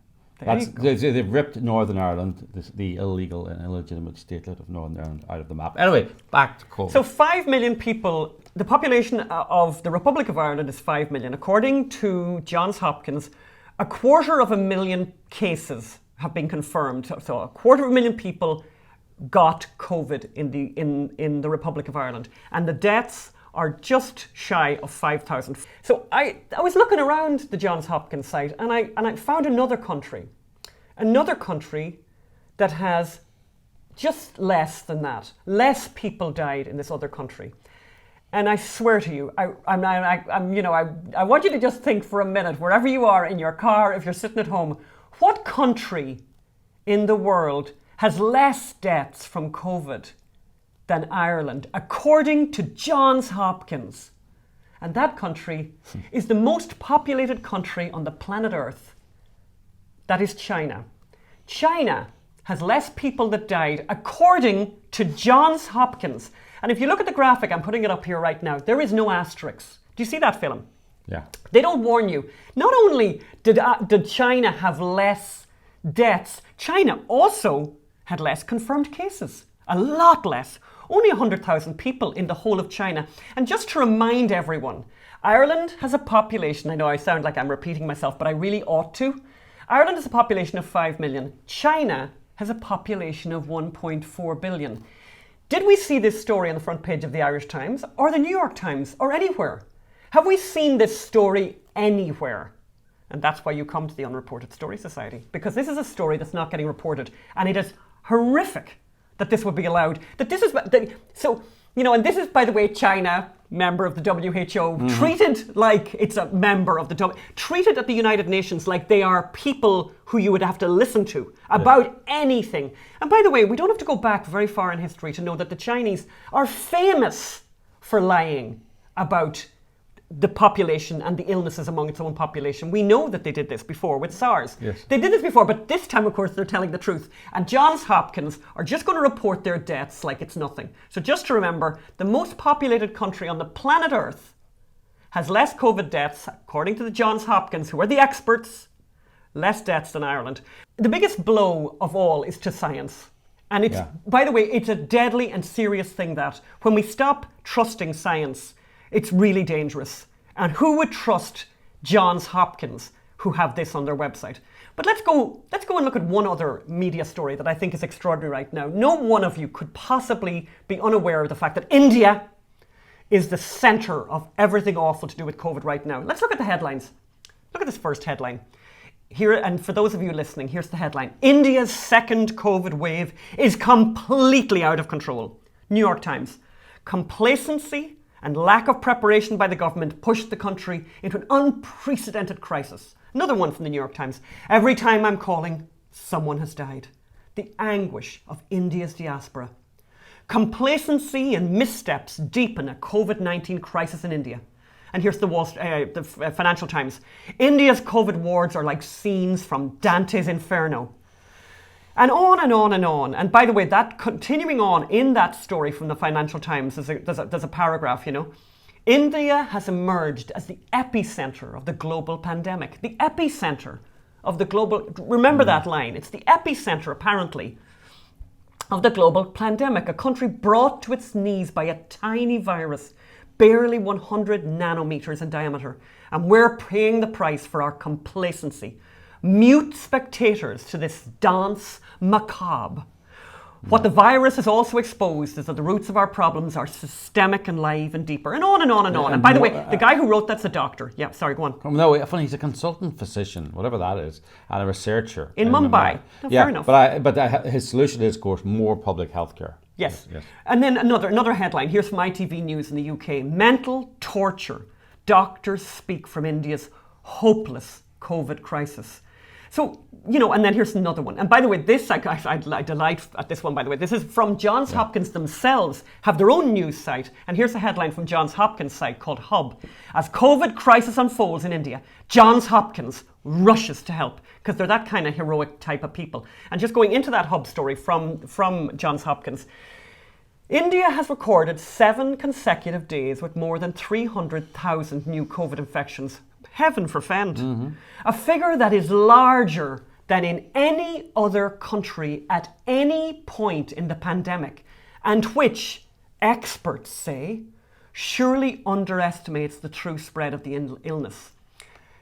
They've ripped Northern Ireland, the illegal and illegitimate statelet of Northern Ireland, out of the map. Anyway, back to COVID. So 5 million people, the population of the Republic of Ireland is 5 million. According to Johns Hopkins, 250,000 cases have been confirmed. So 250,000 people got COVID in the Republic of Ireland. And the deaths are just shy of 5,000. So I was looking around the Johns Hopkins site and I found another country that has just less than that. Less people died in this other country. And I swear to you, I want you to just think for a minute, wherever you are, in your car, if you're sitting at home, what country in the world has less deaths from COVID than Ireland, according to Johns Hopkins? And that country is the most populated country on the planet Earth. That is China. China has less people that died, according to Johns Hopkins. And if you look at the graphic, I'm putting it up here right now, there is no asterisk. Do you see that, Phelim? Yeah. They don't warn you. Not only did China have less deaths, China also had less confirmed cases. A lot less. Only 100,000 people in the whole of China. And just to remind everyone, Ireland has a population, I know I sound like I'm repeating myself, but I really ought to. Ireland has a population of 5 million. China has a population of 1.4 billion. Did we see this story on the front page of the Irish Times or the New York Times or anywhere? Have we seen this story anywhere? And that's why you come to the Unreported Story Society, because this is a story that's not getting reported, and it is horrific that this would be allowed. That this is so, you know, and this is, by the way, China, member of the WHO, treated like it's a member of the treated at the United Nations like they are people who you would have to listen to about anything. And by the way, we don't have to go back very far in history to know that the Chinese are famous for lying about the population and the illnesses among its own population. We know that they did this before with SARS. Yes. They did this before, but this time, of course, they're telling the truth. And Johns Hopkins are just going to report their deaths like it's nothing. So just to remember, the most populated country on the planet Earth has less COVID deaths, according to the Johns Hopkins, who are the experts, less deaths than Ireland. The biggest blow of all is to science. And it's, by the way, it's a deadly and serious thing that when we stop trusting science, it's really dangerous. And who would trust Johns Hopkins, who have this on their website? But let's go and look at one other media story that I think is extraordinary right now. No one of you could possibly be unaware of the fact that India is the center of everything awful to do with COVID right now. Let's look at the headlines. Look at this first headline. Here, and for those of you listening, here's the headline. India's second COVID wave is completely out of control. New York Times. Complacency and lack of preparation by the government pushed the country into an unprecedented crisis. Another one from the New York Times. Every time I'm calling, someone has died. The anguish of India's diaspora. Complacency and missteps deepen a COVID-19 crisis in India. And here's the Financial Times. India's COVID wards are like scenes from Dante's Inferno. And on and on and on. And by the way, that continuing on in that story from the Financial Times, there's a paragraph, you know. India has emerged as the epicenter of the global pandemic. The epicenter of the global, remember that line. It's the epicenter, apparently, of the global pandemic. A country brought to its knees by a tiny virus, barely 100 nanometers in diameter. And we're paying the price for our complacency. Mute spectators to this dance macabre. What the virus has also exposed is that the roots of our problems are systemic and live and deeper, and on and on and on. And by the way, the guy who wrote that's a doctor. Yeah, sorry, go on. No, funny, he's a consultant physician, whatever that is, and a researcher. In Mumbai. No, yeah, fair enough. But his solution is, of course, more public health care. Yes. And then another headline. Here's from ITV News in the UK. Mental torture. Doctors speak from India's hopeless COVID crisis. So, you know, and then here's another one. And by the way, this, I delight at this one, by the way. This is from Johns Hopkins themselves, have their own news site. And here's a headline from Johns Hopkins site called Hub. As COVID crisis unfolds in India, Johns Hopkins rushes to help, because they're that kind of heroic type of people. And just going into that Hub story from Johns Hopkins, India has recorded 7 consecutive days with more than 300,000 new COVID infections. Heaven forfend. A figure that is larger than in any other country at any point in the pandemic, and which, experts say, surely underestimates the true spread of the illness.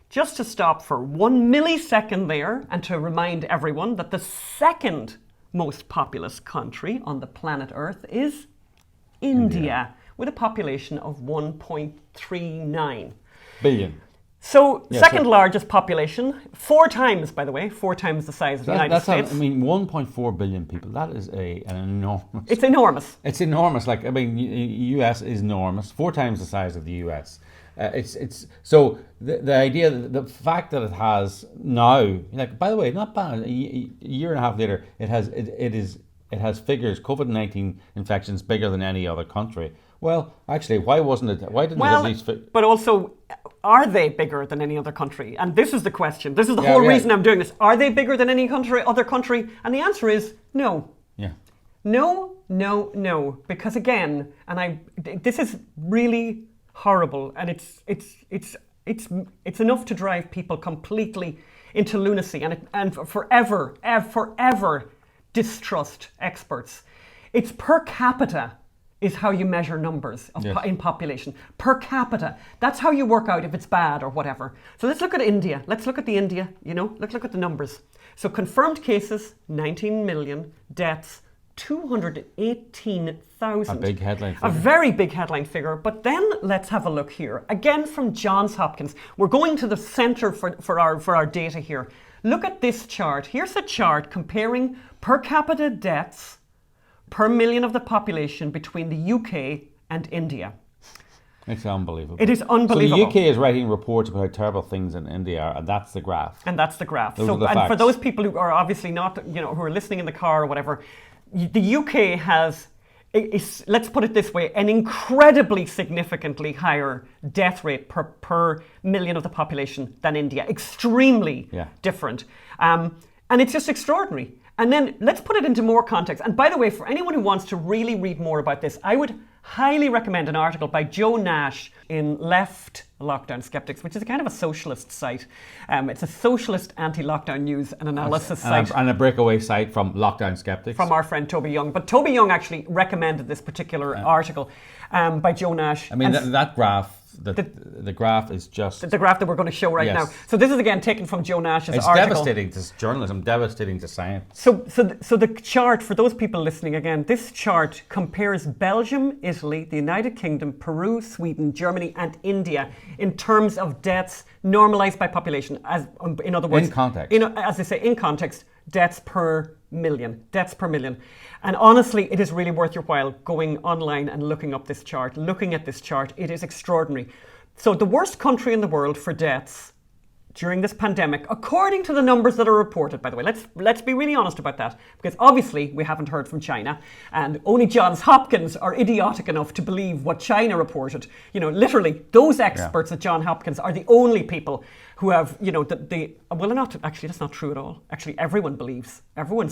Just to stop for 1 millisecond there, and to remind everyone that the second most populous country on the planet Earth is India, with a population of 1.39 billion. So, second largest population, 4 times, by the way, 4 times the size of the United States. I mean, 1.4 billion people, that is an enormous... It's enormous. It's enormous. Like, I mean, US is enormous, 4 times the size of the US. So the idea, the fact that it has now, like, by the way, not bad, a year and a half later, it has figures, COVID-19 infections bigger than any other country. Well, actually, why wasn't it? Why didn't it at least fit? But also, are they bigger than any other country? And this is the question. This is the whole reason I'm doing this. Are they bigger than any other country? And the answer is no. Yeah. No. Because again, this is really horrible, and it's enough to drive people completely into lunacy and forever distrust experts. It's per capita is how you measure numbers Yes. in population. Per capita, that's how you work out if it's bad or whatever. So let's look at India. Let's look at the India, let's look at the numbers. So confirmed cases, 19 million. Deaths, 218,000. A big headline figure. A very big headline figure. But then let's have a look here. Again from Johns Hopkins. We're going to the center for our data here. Look at this chart. Here's a chart comparing per capita deaths per million of the population between the UK and India. It's unbelievable. It is unbelievable. So the UK is writing reports about how terrible things in India are, and that's the graph. And that's the graph. Those are the and facts. for those people who are obviously not, who are listening in the car or whatever, the UK has, let's put it this way, an incredibly significantly higher death rate per million of the population than India. Extremely different. And it's just extraordinary. And then let's put it into more context. And by the way, for anyone who wants to really read more about this, I would highly recommend an article by Joe Nash in Left Lockdown Skeptics, which is a kind of a socialist site. It's a socialist anti-lockdown news and analysis site. And a breakaway site from Lockdown Skeptics. From our friend Toby Young. But Toby Young actually recommended this particular article by Joe Nash. I mean, that graph, the graph is just... The graph that we're going to show right now. So this is again taken from Joe Nash's article. It's devastating to journalism, devastating to science. So the chart, for those people listening again, this chart compares Belgium, Italy, the United Kingdom, Peru, Sweden, Germany and India in terms of deaths normalized by population. As in other words... In context. As they say, in context, deaths per million. And honestly, it is really worth your while going online and looking up this chart, looking at this chart. It is extraordinary. So the worst country in the world for deaths during this pandemic, according to the numbers that are reported, by the way, let's be really honest about that, because obviously we haven't heard from China, and only Johns Hopkins are idiotic enough to believe what China reported. Literally, those experts at Johns Hopkins are the only people who have, actually that's not true at all. Actually, everyone's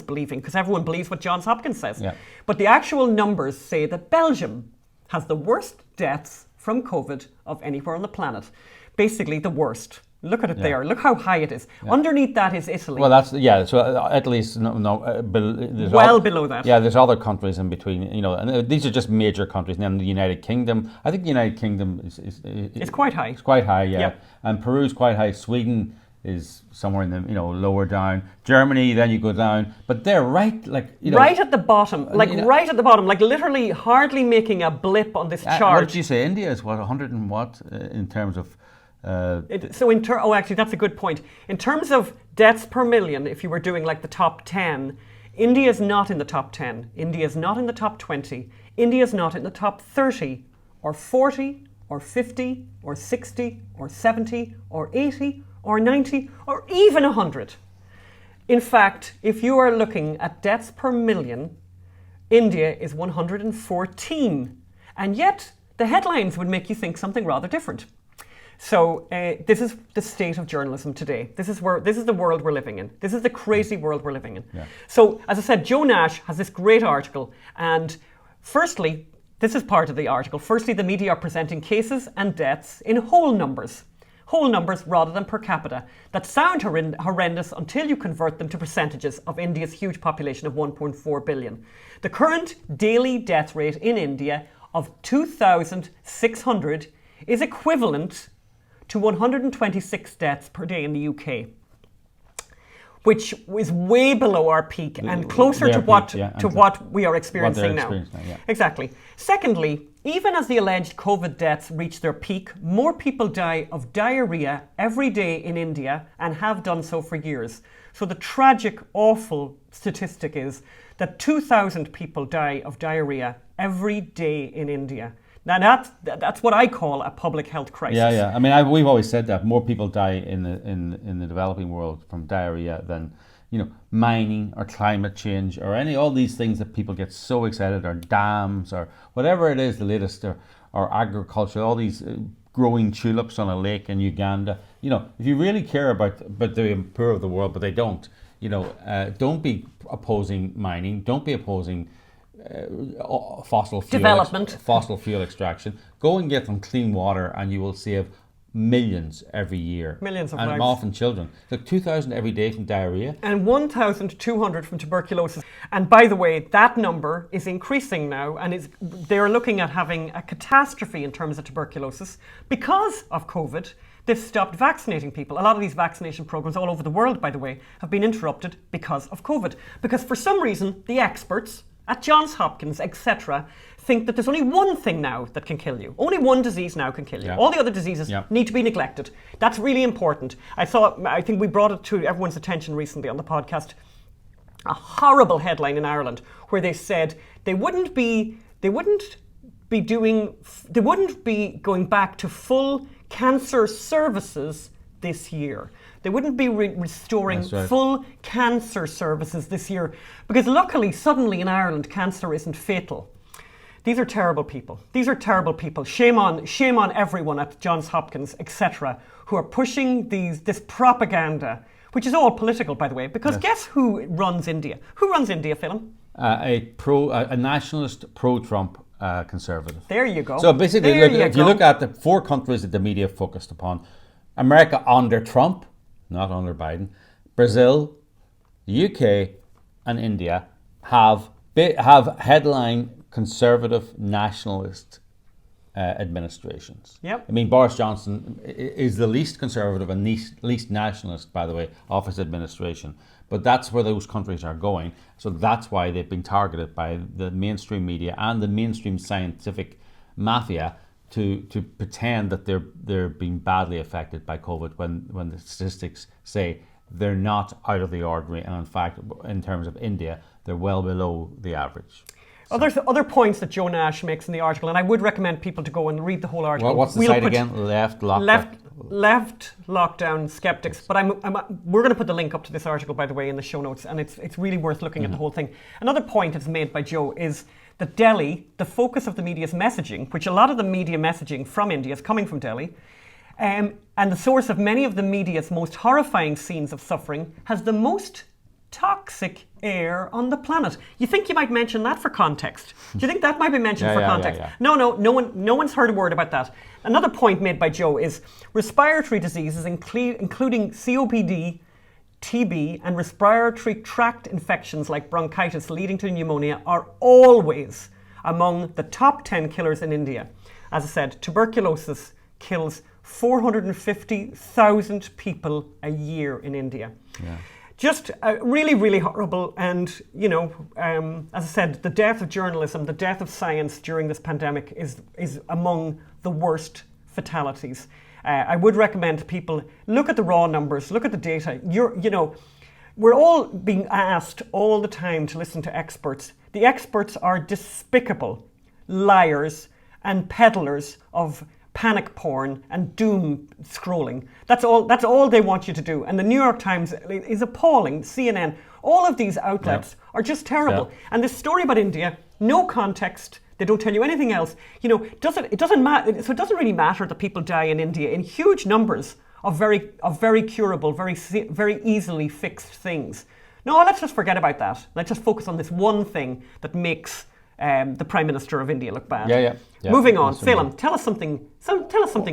believing, because everyone believes what Johns Hopkins says. Yeah. But the actual numbers say that Belgium has the worst deaths from COVID of anywhere on the planet. Basically, the worst. Look at it there. Look how high it is. Underneath that is Italy. Well, that's so Italy's below that. Yeah, there's other countries in between. And these are just major countries. And then the United Kingdom. I think the United Kingdom is quite high. It's quite high, yeah. And Peru's quite high. Sweden is somewhere in the lower down. Germany, then you go down, but they're right right at the bottom, right at the bottom, literally hardly making a blip on this chart. What did you say? India is 100 and what in terms of. Actually, that's a good point. In terms of deaths per million, if you were doing the top 10, India is not in the top 10. India is not in the top 20. India is not in the top 30 or 40 or 50 or 60 or 70 or 80 or 90 or even 100. In fact, if you are looking at deaths per million, India is 114. And yet, the headlines would make you think something rather different. So this is the state of journalism today. This is the world we're living in. This is the crazy world we're living in. Yeah. So, as I said, Joe Nash has this great article. And firstly, this is part of the article. Firstly, the media are presenting cases and deaths in whole numbers rather than per capita, that sound horrendous until you convert them to percentages of India's huge population of 1.4 billion. The current daily death rate in India of 2,600 is equivalent to 126 deaths per day in the UK, which is way below our peak and closer to what we are experiencing now. Exactly. Secondly, even as the alleged COVID deaths reach their peak, more people die of diarrhea every day in India and have done so for years. So the tragic, awful statistic is that 2,000 people die of diarrhea every day in India. Now that's what I call a public health crisis. Yeah. I mean, we've always said that more people die in the developing world from diarrhea than mining or climate change or all these things that people get so excited, or dams or whatever it is, the latest, or agriculture, all these growing tulips on a lake in Uganda. If you really care about the poor of the world, but they don't. Don't be opposing mining. Don't be opposing fossil fuel development, fossil fuel extraction. Go and get them clean water, and you will save millions every year. Millions of and lives. often children. Like 2,000 every day from diarrhea. And 1,200 from tuberculosis. And by the way, that number is increasing now, and they're looking at having a catastrophe in terms of tuberculosis because of COVID. They've stopped vaccinating people. A lot of these vaccination programs all over the world, by the way, have been interrupted because of COVID. Because for some reason, the experts at Johns Hopkins, etc., think that there's only one thing now that can kill you. Only one disease now can kill you. Yeah. All the other diseases Yeah. need to be neglected. That's really important. I think we brought it to everyone's attention recently on the podcast. A horrible headline in Ireland where they said they wouldn't be going back to full cancer services this year. They wouldn't be restoring That's right. full cancer services this year because luckily, suddenly in Ireland, cancer isn't fatal. These are terrible people. These are terrible people. Shame on everyone at Johns Hopkins, etc., who are pushing this propaganda, which is all political, by the way. Because guess who runs India? Who runs India, Phelim? A nationalist, pro-Trump conservative. There you go. So basically, if you look at the 4 countries that the media focused upon, America under Trump, not under Biden, Brazil, the UK, and India have headline conservative nationalist administrations. Yep. I mean, Boris Johnson is the least conservative and least nationalist, by the way, of his administration. But that's where those countries are going. So that's why they've been targeted by the mainstream media and the mainstream scientific mafia to pretend that they're being badly affected by COVID when the statistics say they're not out of the ordinary. And in fact, in terms of India, they're well below the average. Other points that Joe Nash makes in the article, and I would recommend people to go and read the whole article. What's the site again? Left lockdown skeptics. But we're going to put the link up to this article, by the way, in the show notes, and it's really worth looking at the whole thing. Another point that's made by Joe is that Delhi, the focus of the media's messaging, which a lot of the media messaging from India is coming from Delhi, and the source of many of the media's most horrifying scenes of suffering, has the most toxic air on the planet. You think you might mention that for context? Do you think that might be mentioned for context? Yeah. No one's heard a word about that. Another point made by Joe is respiratory diseases, including COPD, TB, and respiratory tract infections like bronchitis leading to pneumonia, are always among the top 10 killers in India. As I said, tuberculosis kills 450,000 people a year in India. Yeah. Just really, really horrible. And, as I said, the death of journalism, the death of science during this pandemic is among the worst fatalities. I would recommend people look at the raw numbers, look at the data. We're all being asked all the time to listen to experts. The experts are despicable liars and peddlers of panic porn and doom scrolling. That's all they want you to do. And the New York Times is appalling. CNN, all of these outlets are just terrible. Yeah. And this story about India, no context. They don't tell you anything else. It doesn't matter. So it doesn't really matter that people die in India in huge numbers of very curable, very easily fixed things. No, let's just forget about that. Let's just focus on this one thing that makes the Prime Minister of India look bad. Yeah. Moving on, Phelim, tell us something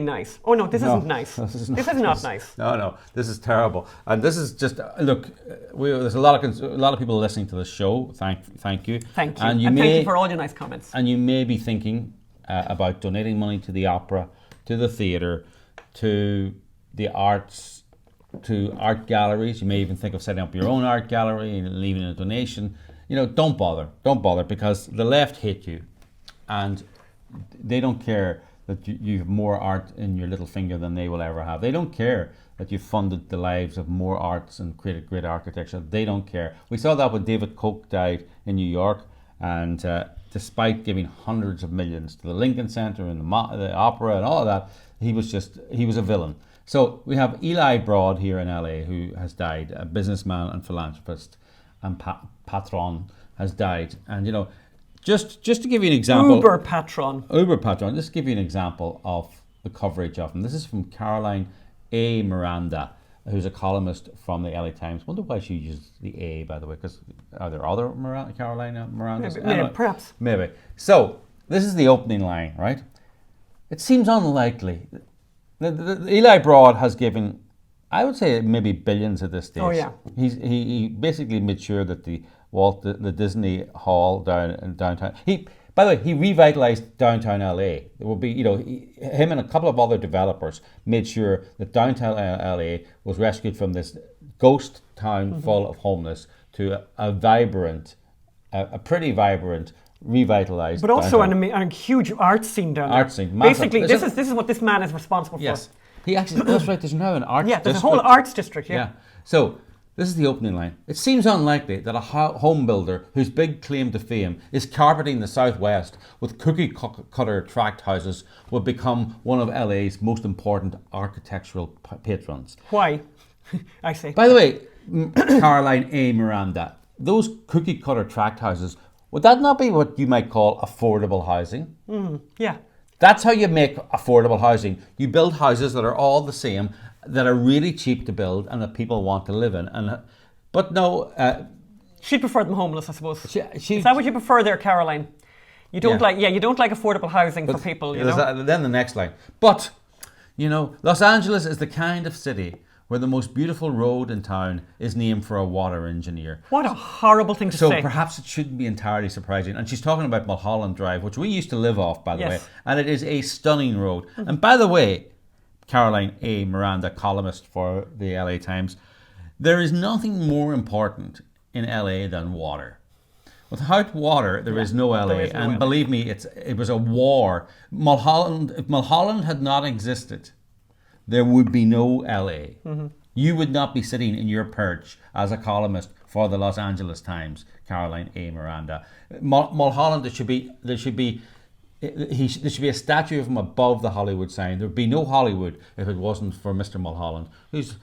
nice. Oh no, this isn't nice. This is not nice. No, this is terrible. And this is just look. There's a lot of people listening to this show. Thank you. Thank you. And thank you for all your nice comments. And you may be thinking about donating money to the opera, to the theatre, to the arts, to art galleries. You may even think of setting up your own art gallery and leaving a donation. Don't bother because the left hate you, and they don't care that you have more art in your little finger than they will ever have. They don't care that you've funded the lives of more arts and created great architecture. They don't care. We saw that when David Koch died in New York, and despite giving hundreds of millions to the Lincoln Center and the opera and all of that, he was a villain. So we have Eli Broad here in LA who has died, a businessman and philanthropist, and patron has died. And just to give you an example, Uber patron, just to give you an example of the coverage of him. This is from Caroline A. Miranda, who's a columnist from the LA Times. Wonder why she uses the A, by the way, because are there other Carolina Mirandas? Maybe, perhaps. Maybe. So this is the opening line, right? It seems unlikely Eli Broad has given, I would say, maybe billions at this stage. Oh, yeah. He basically made sure that the Disney Hall downtown. By the way, he revitalized downtown LA. It will be, him and a couple of other developers made sure that downtown LA was rescued from this ghost town full of homeless to a pretty vibrant, revitalized. But also downtown. a huge art scene down there. Art scene, massive. Basically, this is what this man is responsible Yes. for. He actually, that's right, there's now an arts district. There's a whole arts district, Yeah. So, this is the opening line. It seems unlikely that a home builder whose big claim to fame is carpeting the Southwest with cookie cutter tract houses will become one of LA's most important architectural patrons. Why? I say. By the way, Caroline A. Miranda, those cookie cutter tract houses, would that not be what you might call affordable housing? Yeah. That's how you make affordable housing. You build houses that are all the same, that are really cheap to build and that people want to live in. But no... She'd prefer them homeless, I suppose. She, Is that what you prefer there, Caroline? You don't you don't like affordable housing for people, Then the next line. But, Los Angeles is the kind of city where the most beautiful road in town is named for a water engineer. What a horrible thing to say. So perhaps it shouldn't be entirely surprising. And she's talking about Mulholland Drive, which we used to live off, by the way. And it is a stunning road. And by the way, Caroline A. Miranda, columnist for the LA Times, there is nothing more important in LA than water. Without water, there is no LA. And LA. believe me, it was a war. If Mulholland had not existed, there would be no LA. You would not be sitting in your perch as a columnist for the Los Angeles Times, Caroline A. Miranda. Mulholland, there should be a statue of him above the Hollywood sign. There would be no Hollywood if it wasn't for Mr. Mulholland, who's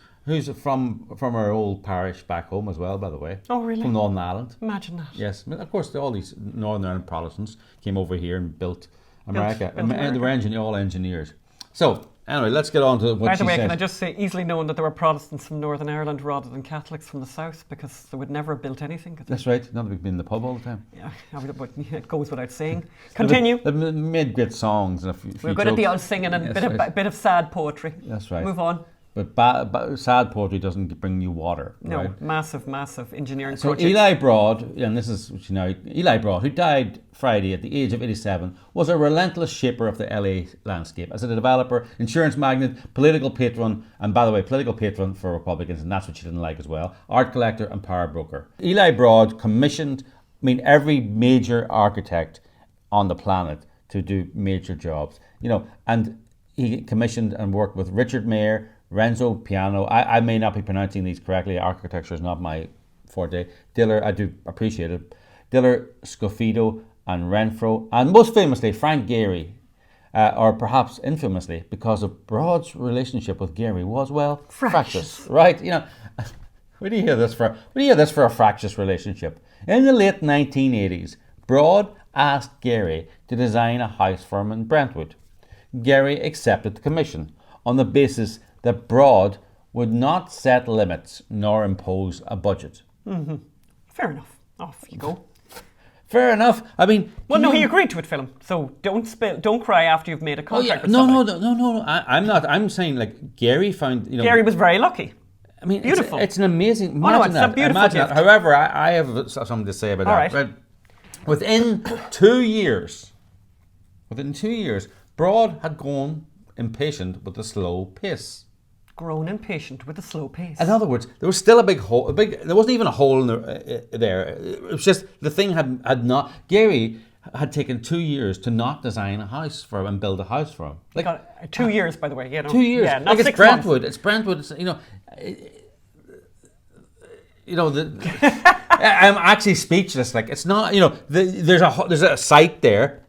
from our old parish back home as well, by the way. Oh, really? From Northern Ireland. Imagine that. Yes, of course, all these Northern Ireland Protestants came over here and built America. Built And they were all engineers. So, anyway, let's get on to what By she the way, says. can I just say, easily known that there were Protestants from Northern Ireland rather than Catholics from the South, because they would never have built anything. That's right, not that we've been in the pub all the time. Yeah, but it goes without saying. Continue. They've made great songs and a few We're good at the jokes. old singing and Yes, a bit of sad poetry. That's right. Move on. But sad poetry doesn't bring you water. No, right? massive engineering So projects. Eli Broad, and this is Eli Broad, who died Friday at the age of 87, was a relentless shaper of the LA landscape as a developer, insurance magnate, political patron, and by the way, political patron for Republicans, and that's what she didn't like as well, art collector and power broker. Eli Broad commissioned, every major architect on the planet to do major jobs, and he commissioned and worked with Richard Mayer, Renzo Piano. I may not be pronouncing these correctly. Architecture is not my forte. Diller, I do appreciate it. Diller, Scofido, and Renfro, and most famously Frank Gehry, or perhaps infamously, because of Broad's relationship with Gehry was fractious. Right? What do you hear this for? What do you hear this for a fractious relationship? In the late 1980s, Broad asked Gehry to design a house for him in Brentwood. Gehry accepted the commission on the basis that Broad would not set limits nor impose a budget. Fair enough. Off you go. Fair enough. Well, no, he agreed to it, Phelim. So don't cry after you've made a contract. With No. somebody. I'm not. I'm saying Gehry found. Gehry was very lucky. Beautiful. It's an amazing. Oh, no, Imagine it's that. a beautiful Imagine gift. that. However, I have something to say about All that. right. Within 2 years, Broad had grown impatient with the slow pace. Grown impatient with a slow pace. In other words, there was still a big hole. There wasn't even a hole in there. It was just the thing had not. Gehry had taken 2 years to not design a house for him and build a house for him. 2 years, by the way. 2 years. Yeah, not it's 6 Brentwood. months. It's Brentwood. I'm actually speechless. It's not. There's a site there.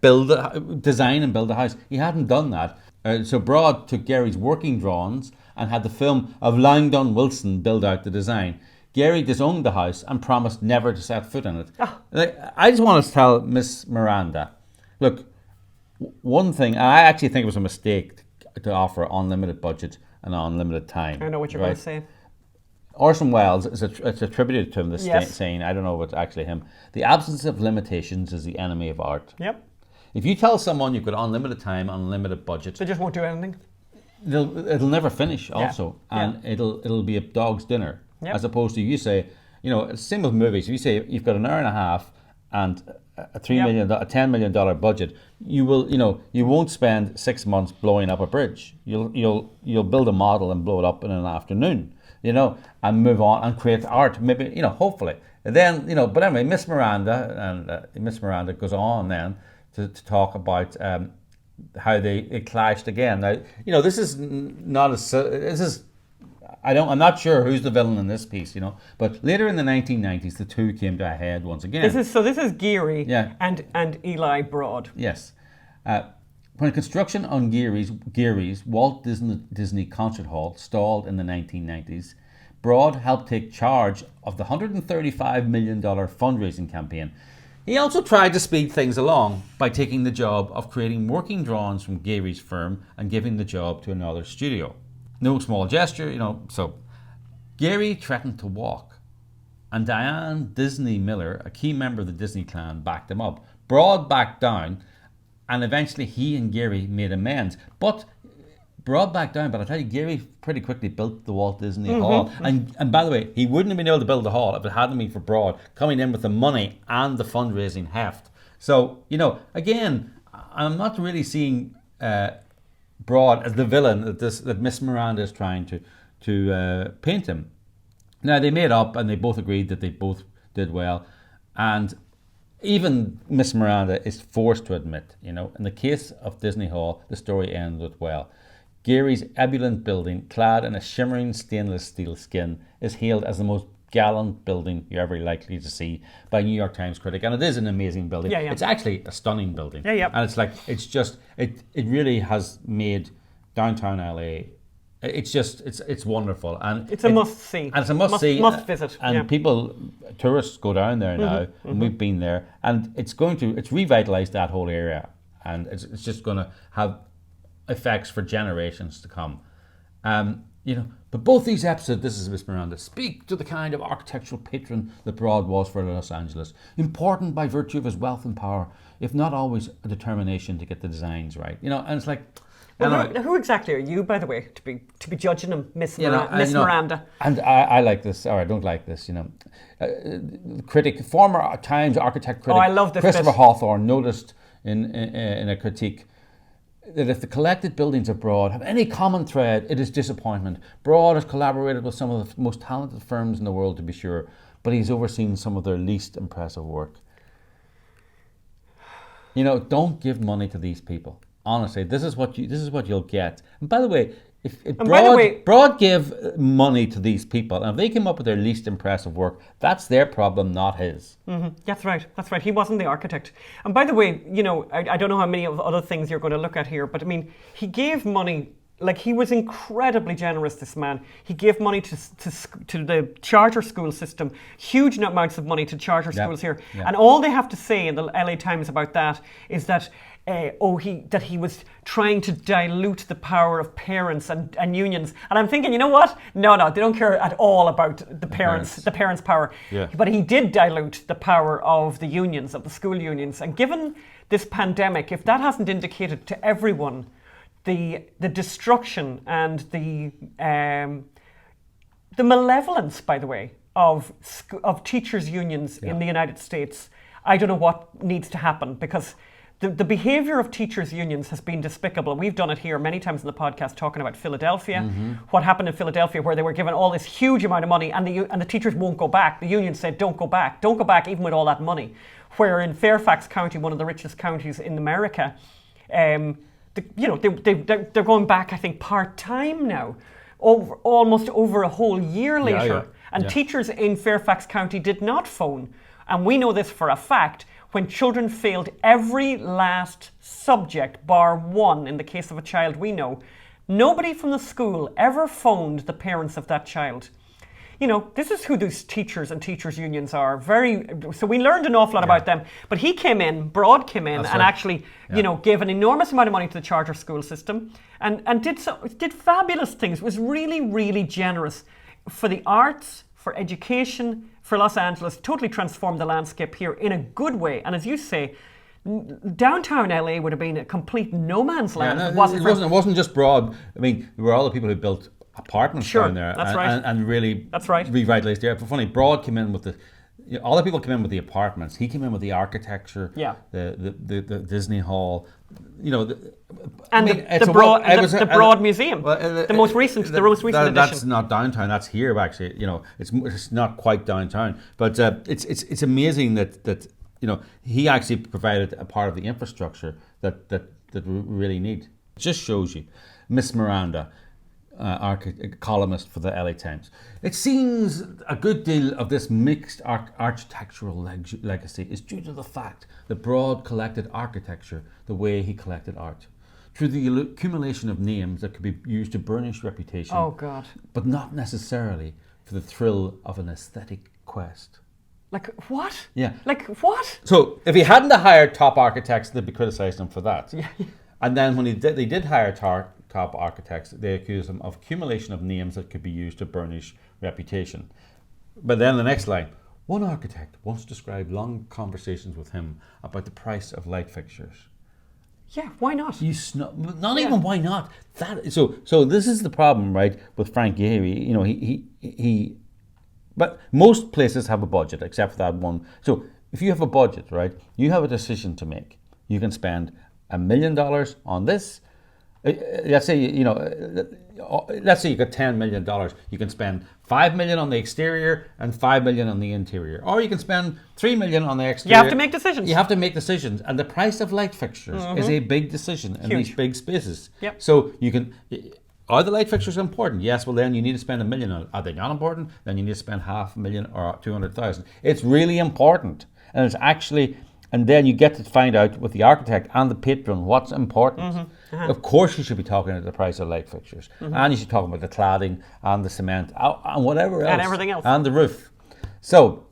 Design and build a house. He hadn't done that. So Broad took Gehry's working drawings and had the film of Langdon Wilson build out the design. Gehry disowned the house and promised never to set foot in it. I just want to tell Miss Miranda, look, one thing, I actually think it was a mistake to offer unlimited budget and unlimited time. I know what you're going to say. Orson Welles, it's attributed to him, this Yes. saying, I don't know if it's actually him, the absence of limitations is the enemy of art. Yep. If you tell someone you've got unlimited time, unlimited budget, They just won't do anything. it'll never finish also, and it'll be a dog's dinner, as opposed to, you say, same with movies. If you say you've got an hour and a half and a $10 million budget, you won't spend 6 months blowing up a bridge. You'll build a model and blow it up in an afternoon, and move on and create art, maybe, hopefully. And then, but anyway, Miss Miranda goes on then to talk about how they clashed again. Now, this is not I'm not sure who's the villain in this piece, but later in the 1990s, the two came to a head once again. This is Geary and Eli Broad. Yes. When construction on Geary's Walt Disney Concert Hall stalled in the 1990s, Broad helped take charge of the $135 million fundraising campaign. He also tried to speed things along by taking the job of creating working drawings from Geary's firm and giving the job to another studio. No small gesture, so Geary threatened to walk, and Diane Disney Miller, a key member of the Disney clan, backed him up. Broad backed down, and eventually he and Geary made amends. But Broad backed down, but I tell you, Geary pretty quickly built the Walt Disney Hall. And by the way, he wouldn't have been able to build the hall if it hadn't been for Broad coming in with the money and the fundraising heft. So, again, I'm not really seeing Broad as the villain that Miss Miranda is trying to paint him. Now, they made up and they both agreed that they both did well. And even Miss Miranda is forced to admit, in the case of Disney Hall, the story ended well. Geary's ebullient building, clad in a shimmering stainless steel skin, is hailed as the most gallant building you're ever likely to see by a New York Times critic, and it is an amazing building. It's actually a stunning building. And it really has made downtown LA. It's wonderful, and it's a must see. And it's a must see, must visit. And tourists go down there now, and we've been there, and it's revitalized that whole area, and it's just going to have effects for generations to come. But both these episodes, this is Miss Miranda, speak to the kind of architectural patron that Broad was for Los Angeles, important by virtue of his wealth and power, if not always a determination to get the designs right. And it's like, well, who exactly are you, by the way, to be judging him, Miss Miranda? And I like this, or I don't like this. Former Times architect critic, I love this Christopher bit. Hawthorne noticed in a critique that if the collected buildings of Broad have any common thread, it is disappointment. Broad has collaborated with some of the most talented firms in the world, to be sure, but he's overseen some of their least impressive work. Don't give money to these people. Honestly, this is what you'll get. And by the way, if Broad gave money to these people, and if they came up with their least impressive work, that's their problem, not his. That's right. He wasn't the architect. And by the way, I don't know how many of other things you're going to look at here, but I mean, he gave money. Like, he was incredibly generous, this man. He gave money to the charter school system, huge amounts of money to charter schools here. And all they have to say in the LA Times about that is that he was trying to dilute the power of parents and unions. And I'm thinking, you know what? No, they don't care at all about the parents' power. Yeah. But he did dilute the power of the unions, of the school unions. And given this pandemic, if that hasn't indicated to everyone the destruction and the malevolence, by the way, of teachers' unions in the United States, I don't know what needs to happen, because the behavior of teachers' unions has been despicable. We've done it here many times in the podcast, talking about Philadelphia, what happened in Philadelphia, where they were given all this huge amount of money, and the teachers won't go back. The union said, don't go back, even with all that money. Where in Fairfax County, one of the richest counties in America, they're going back, I think, part-time now, almost over a whole year later. And teachers in Fairfax County did not phone. And we know this for a fact. When children failed every last subject, bar one, in the case of a child we know, nobody from the school ever phoned the parents of that child. This is who these teachers and teachers' unions are. So we learned an awful lot about them. But Broad came in, and actually, gave an enormous amount of money to the charter school system, and did fabulous things. Was really, really generous for the arts, for education, for Los Angeles. Totally transformed the landscape here in a good way. And as you say, Downtown LA would have been a complete no man's land. Yeah, if it wasn't just Broad. I mean, there were all the people who built apartments down there, that's right. and really That's right. revitalized the area. But funny, Broad came in with the. All the people came in with the apartments. He came in with the architecture. Yeah. The Disney Hall. The Broad Museum, the most recent edition. That's not downtown. That's here actually. It's not quite downtown, but it's amazing that he actually provided a part of the infrastructure that we really need. It just shows you, Miss Miranda, columnist for the LA Times. It seems a good deal of this mixed architectural legacy is due to the fact that Broad collected architecture the way he collected art, through the accumulation of names that could be used to burnish reputation. Oh God! But not necessarily for the thrill of an aesthetic quest. Like what? Yeah. Like what? So if he hadn't hired top architects, they'd be criticising him for that. Yeah. And then when they did hire top architects, they accused him of accumulation of names that could be used to burnish reputation. But then the next line, one architect once described long conversations with him about the price of light fixtures. Yeah, why not? Even why not? So this is the problem, right, with Frank Gehry. He but most places have a budget except for that one. So if you have a budget, right, you have a decision to make. You can spend $1 million on this. Let's say you got $10 million. You can spend $5 million on the exterior and $5 million on the interior, or you can spend $3 million on the exterior. You have to make decisions. You have to make decisions, and the price of light fixtures is a big decision in these big spaces. Yep. So you can. Are the light fixtures important? Yes. Well, then you need to spend $1 million on it. Are they not important? Then you need to spend $500,000 or $200,000. It's really important, and it's actually. And then you get to find out with the architect and the patron what's important. Of course, you should be talking about the price of light fixtures, and you should talk about the cladding and the cement and whatever else, and everything else, and the roof. So,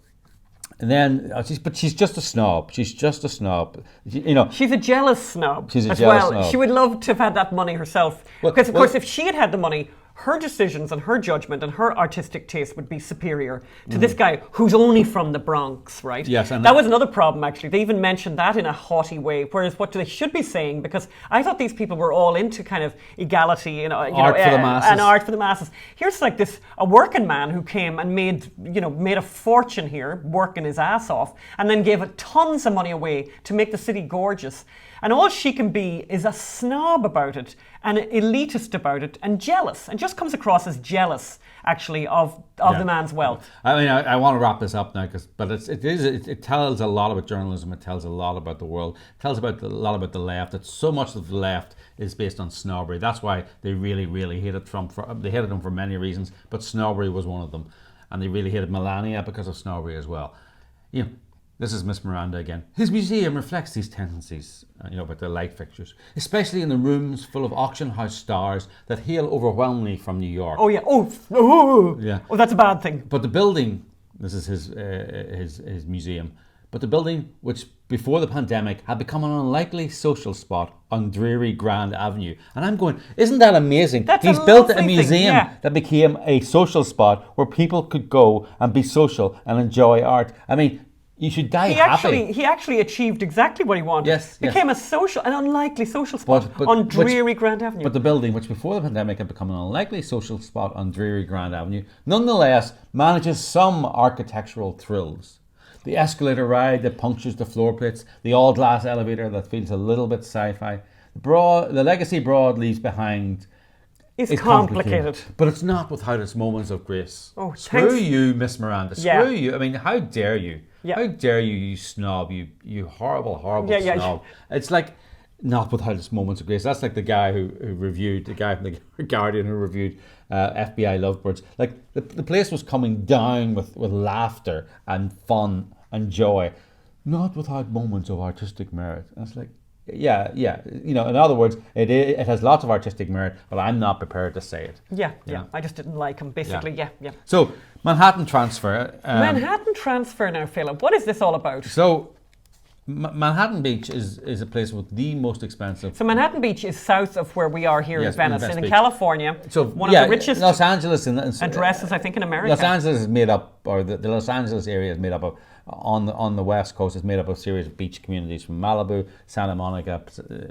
and then, she's just a snob. She's just a snob. She's a jealous snob. She's a jealous snob. She would love to have had that money herself, because of course, if she had had the money, her decisions and her judgment and her artistic taste would be superior to this guy who's only from the Bronx, right? Yes, and that was another problem, actually. They even mentioned that in a haughty way, whereas what they should be saying, because I thought these people were all into kind of equality, art for the masses. And art for the masses. Here's like a working man who came and made a fortune here, working his ass off, and then gave tons of money away to make the city gorgeous. And all she can be is a snob about it, and elitist about it, and jealous, and just comes across as jealous, actually, of the man's wealth. I mean, I want to wrap this up now, but it tells a lot about journalism. It tells a lot about the world. It tells a lot about the left. That so much of the left is based on snobbery. That's why they really, really hated Trump. They hated him for many reasons, but snobbery was one of them, and they really hated Melania because of snobbery as well. This is Miss Miranda again. His museum reflects these tendencies, about the light fixtures, especially in the rooms full of auction house stars that hail overwhelmingly from New York. Oh yeah. Yeah. Oh, that's a bad thing. But the building, this is his museum, but the building, which before the pandemic had become an unlikely social spot on dreary Grand Avenue. And I'm going, isn't that amazing? He's built a museum that became a social spot where people could go and be social and enjoy art. I mean, you should die happy. He actually achieved exactly what he wanted. Yes. Became an unlikely social spot on dreary Grand Avenue. But the building, which before the pandemic had become an unlikely social spot on dreary Grand Avenue, nonetheless manages some architectural thrills. The escalator ride that punctures the floor plates, the all-glass elevator that feels a little bit sci-fi. The legacy Broad leaves behind is complicated. But it's not without its moments of grace. Oh, Screw you, Miss Miranda. Screw you. I mean, how dare you? Yeah. How dare you, you snob, you horrible snob. It's like, not without its moments of grace. That's like the guy who reviewed, the guy from the Guardian who reviewed FBI Lovebirds. Like, the place was coming down with laughter and fun and joy, not without moments of artistic merit. And it's like, yeah. In other words, it has lots of artistic merit, but I'm not prepared to say it. Yeah. I just didn't like him, basically. Yeah. So, Manhattan Transfer. Manhattan Transfer now, Philip. What is this all about? So, Manhattan Beach is a place with the most expensive. So Manhattan Beach is south of where we are here in Venice, in Beach. California. So one of the richest Los Angeles addresses, I think, in America. Los Angeles is made up, or the Los Angeles area is made up of on the West Coast is made up of a series of beach communities from Malibu, Santa Monica,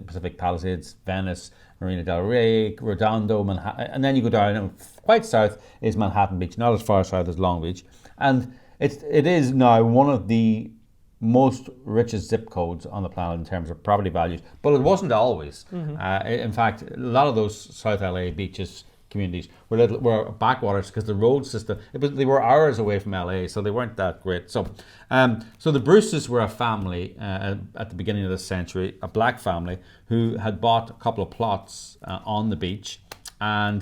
Pacific Palisades, Venice, Marina del Rey, Redondo, Manhattan, and then you go down and quite south is Manhattan Beach, not as far south as Long Beach. And it is now one of the most richest zip codes on the planet in terms of property values, but it wasn't always. In fact, a lot of those South LA beaches communities were backwaters because the road system, they were hours away from LA, so they weren't that great. So the Bruces were a family at the beginning of this century, a black family who had bought a couple of plots on the beach, and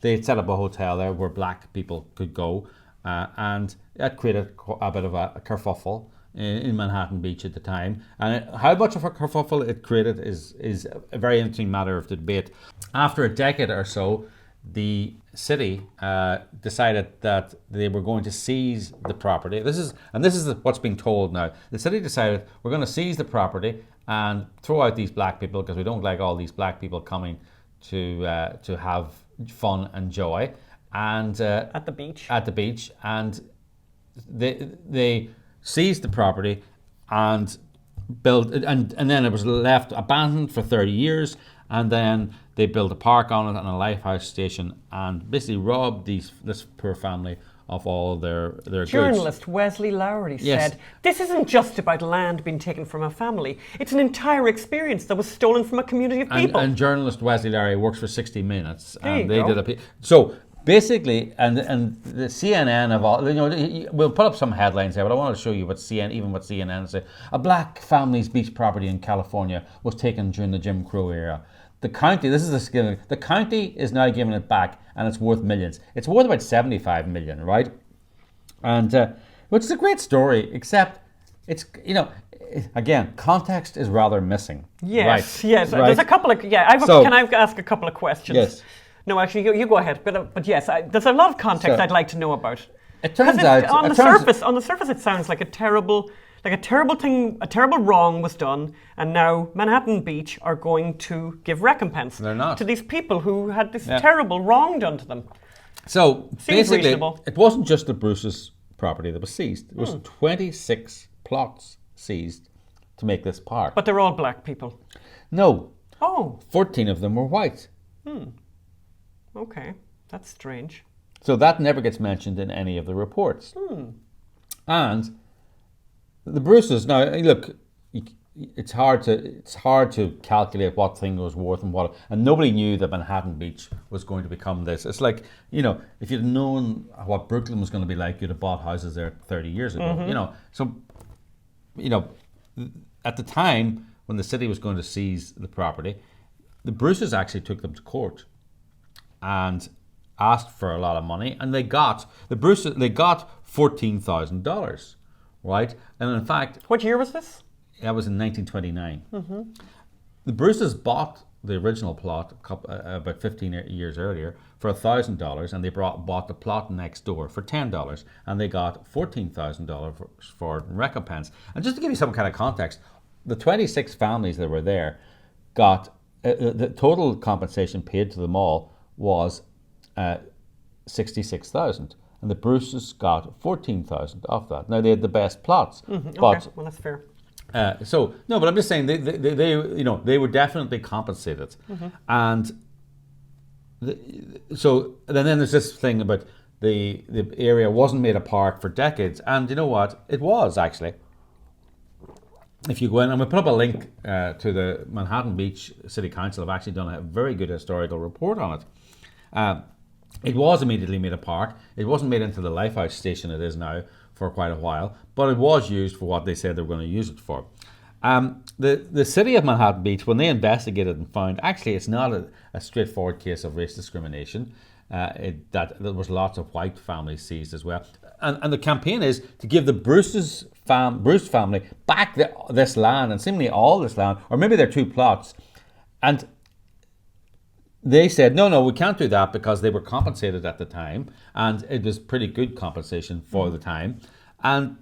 they had set up a hotel there where black people could go, and that created a bit of a kerfuffle in Manhattan Beach at the time. And how much of a kerfuffle it created is a very interesting matter of debate. After a decade or so, the city decided that they were going to seize the property. This is what's being told now. The city decided we're going to seize the property and throw out these black people because we don't like all these black people coming to have fun and joy. And at the beach, and they seized the property and built, and then it was left abandoned for 30 years, and then they built a park on it and a lifehouse station, and basically robbed this poor family of all their goods. Journalist Wesley Lowery said, "This isn't just about land being taken from a family. It's an entire experience that was stolen from a community of people." And journalist Wesley Lowery works for 60 Minutes, and there you they go. did so. Basically, and the CNN of all, we'll put up some headlines here, but I want to show you what CNN say. A black family's beach property in California was taken during the Jim Crow era. The county, the county is now giving it back, and it's worth millions. It's worth about 75 million, right? And which is a great story, except it's again, context is rather missing. Yes, right? yes. Right? There's a couple of can I ask a couple of questions? Yes. No, actually, you go ahead. But yes, there's a lot of context I'd like to know about. It turns out, on the surface, it sounds like a terrible thing, a terrible wrong was done, and now Manhattan Beach are going to give recompense to these people who had this terrible wrong done to them. So Seems basically, reasonable. It wasn't just the Bruce's property that was seized. It was 26 plots seized to make this park. But they're all black people. No. Oh. 14 of them were white. Okay, that's strange. So that never gets mentioned in any of the reports. And the Bruces, now look, it's hard to calculate what thing was worth and nobody knew that Manhattan Beach was going to become this. It's like, if you'd known what Brooklyn was going to be like, you'd have bought houses there 30 years ago. So at the time when the city was going to seize the property, the Bruces actually took them to court and asked for a lot of money, and they got $14,000, right? And in fact, what year was this? That was in 1929. The Bruces bought the original plot about 15 years earlier for $1,000, and they bought the plot next door for $10, and they got $14,000 for recompense. And just to give you some kind of context, the 26 families that were there got the total compensation paid to them all was $66,000, and the Bruces got $14,000 off that. Now they had the best plots, but well, that's fair. But I'm just saying they were definitely compensated, and so then there's this thing about the area wasn't made a park for decades, and you know what? It was actually. If you go in, and we put up a link to the Manhattan Beach City Council, have actually done a very good historical report on it. It was immediately made a park. It wasn't made into the lifehouse station it is now for quite a while, but it was used for what they said they were going to use it for. The city of Manhattan Beach, when they investigated and found actually it's not a straightforward case of race discrimination, that there was lots of white families seized as well. And the campaign is to give the Bruce family back this land, and seemingly all this land, or maybe their two plots. And they said, no, we can't do that because they were compensated at the time, and it was pretty good compensation for the time. And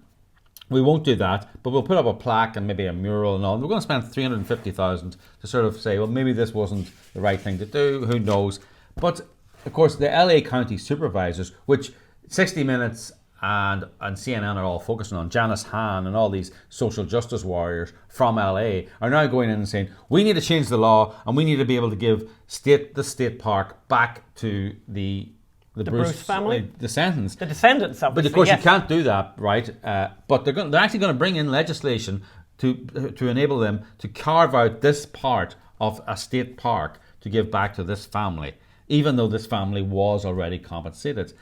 we won't do that, but we'll put up a plaque and maybe a mural and all. And we're going to spend $350,000 to sort of say, well, maybe this wasn't the right thing to do, who knows. But, of course, the LA County supervisors, which 60 Minutes and CNN are all focusing on, Janice Hahn and all these social justice warriors from LA are now going in and saying, we need to change the law and we need to be able to give the state park back to the Bruce family, the descendants, obviously. But of course, you can't do that, right? But they're actually going to bring in legislation to enable them to carve out this part of a state park to give back to this family, even though this family was already compensated,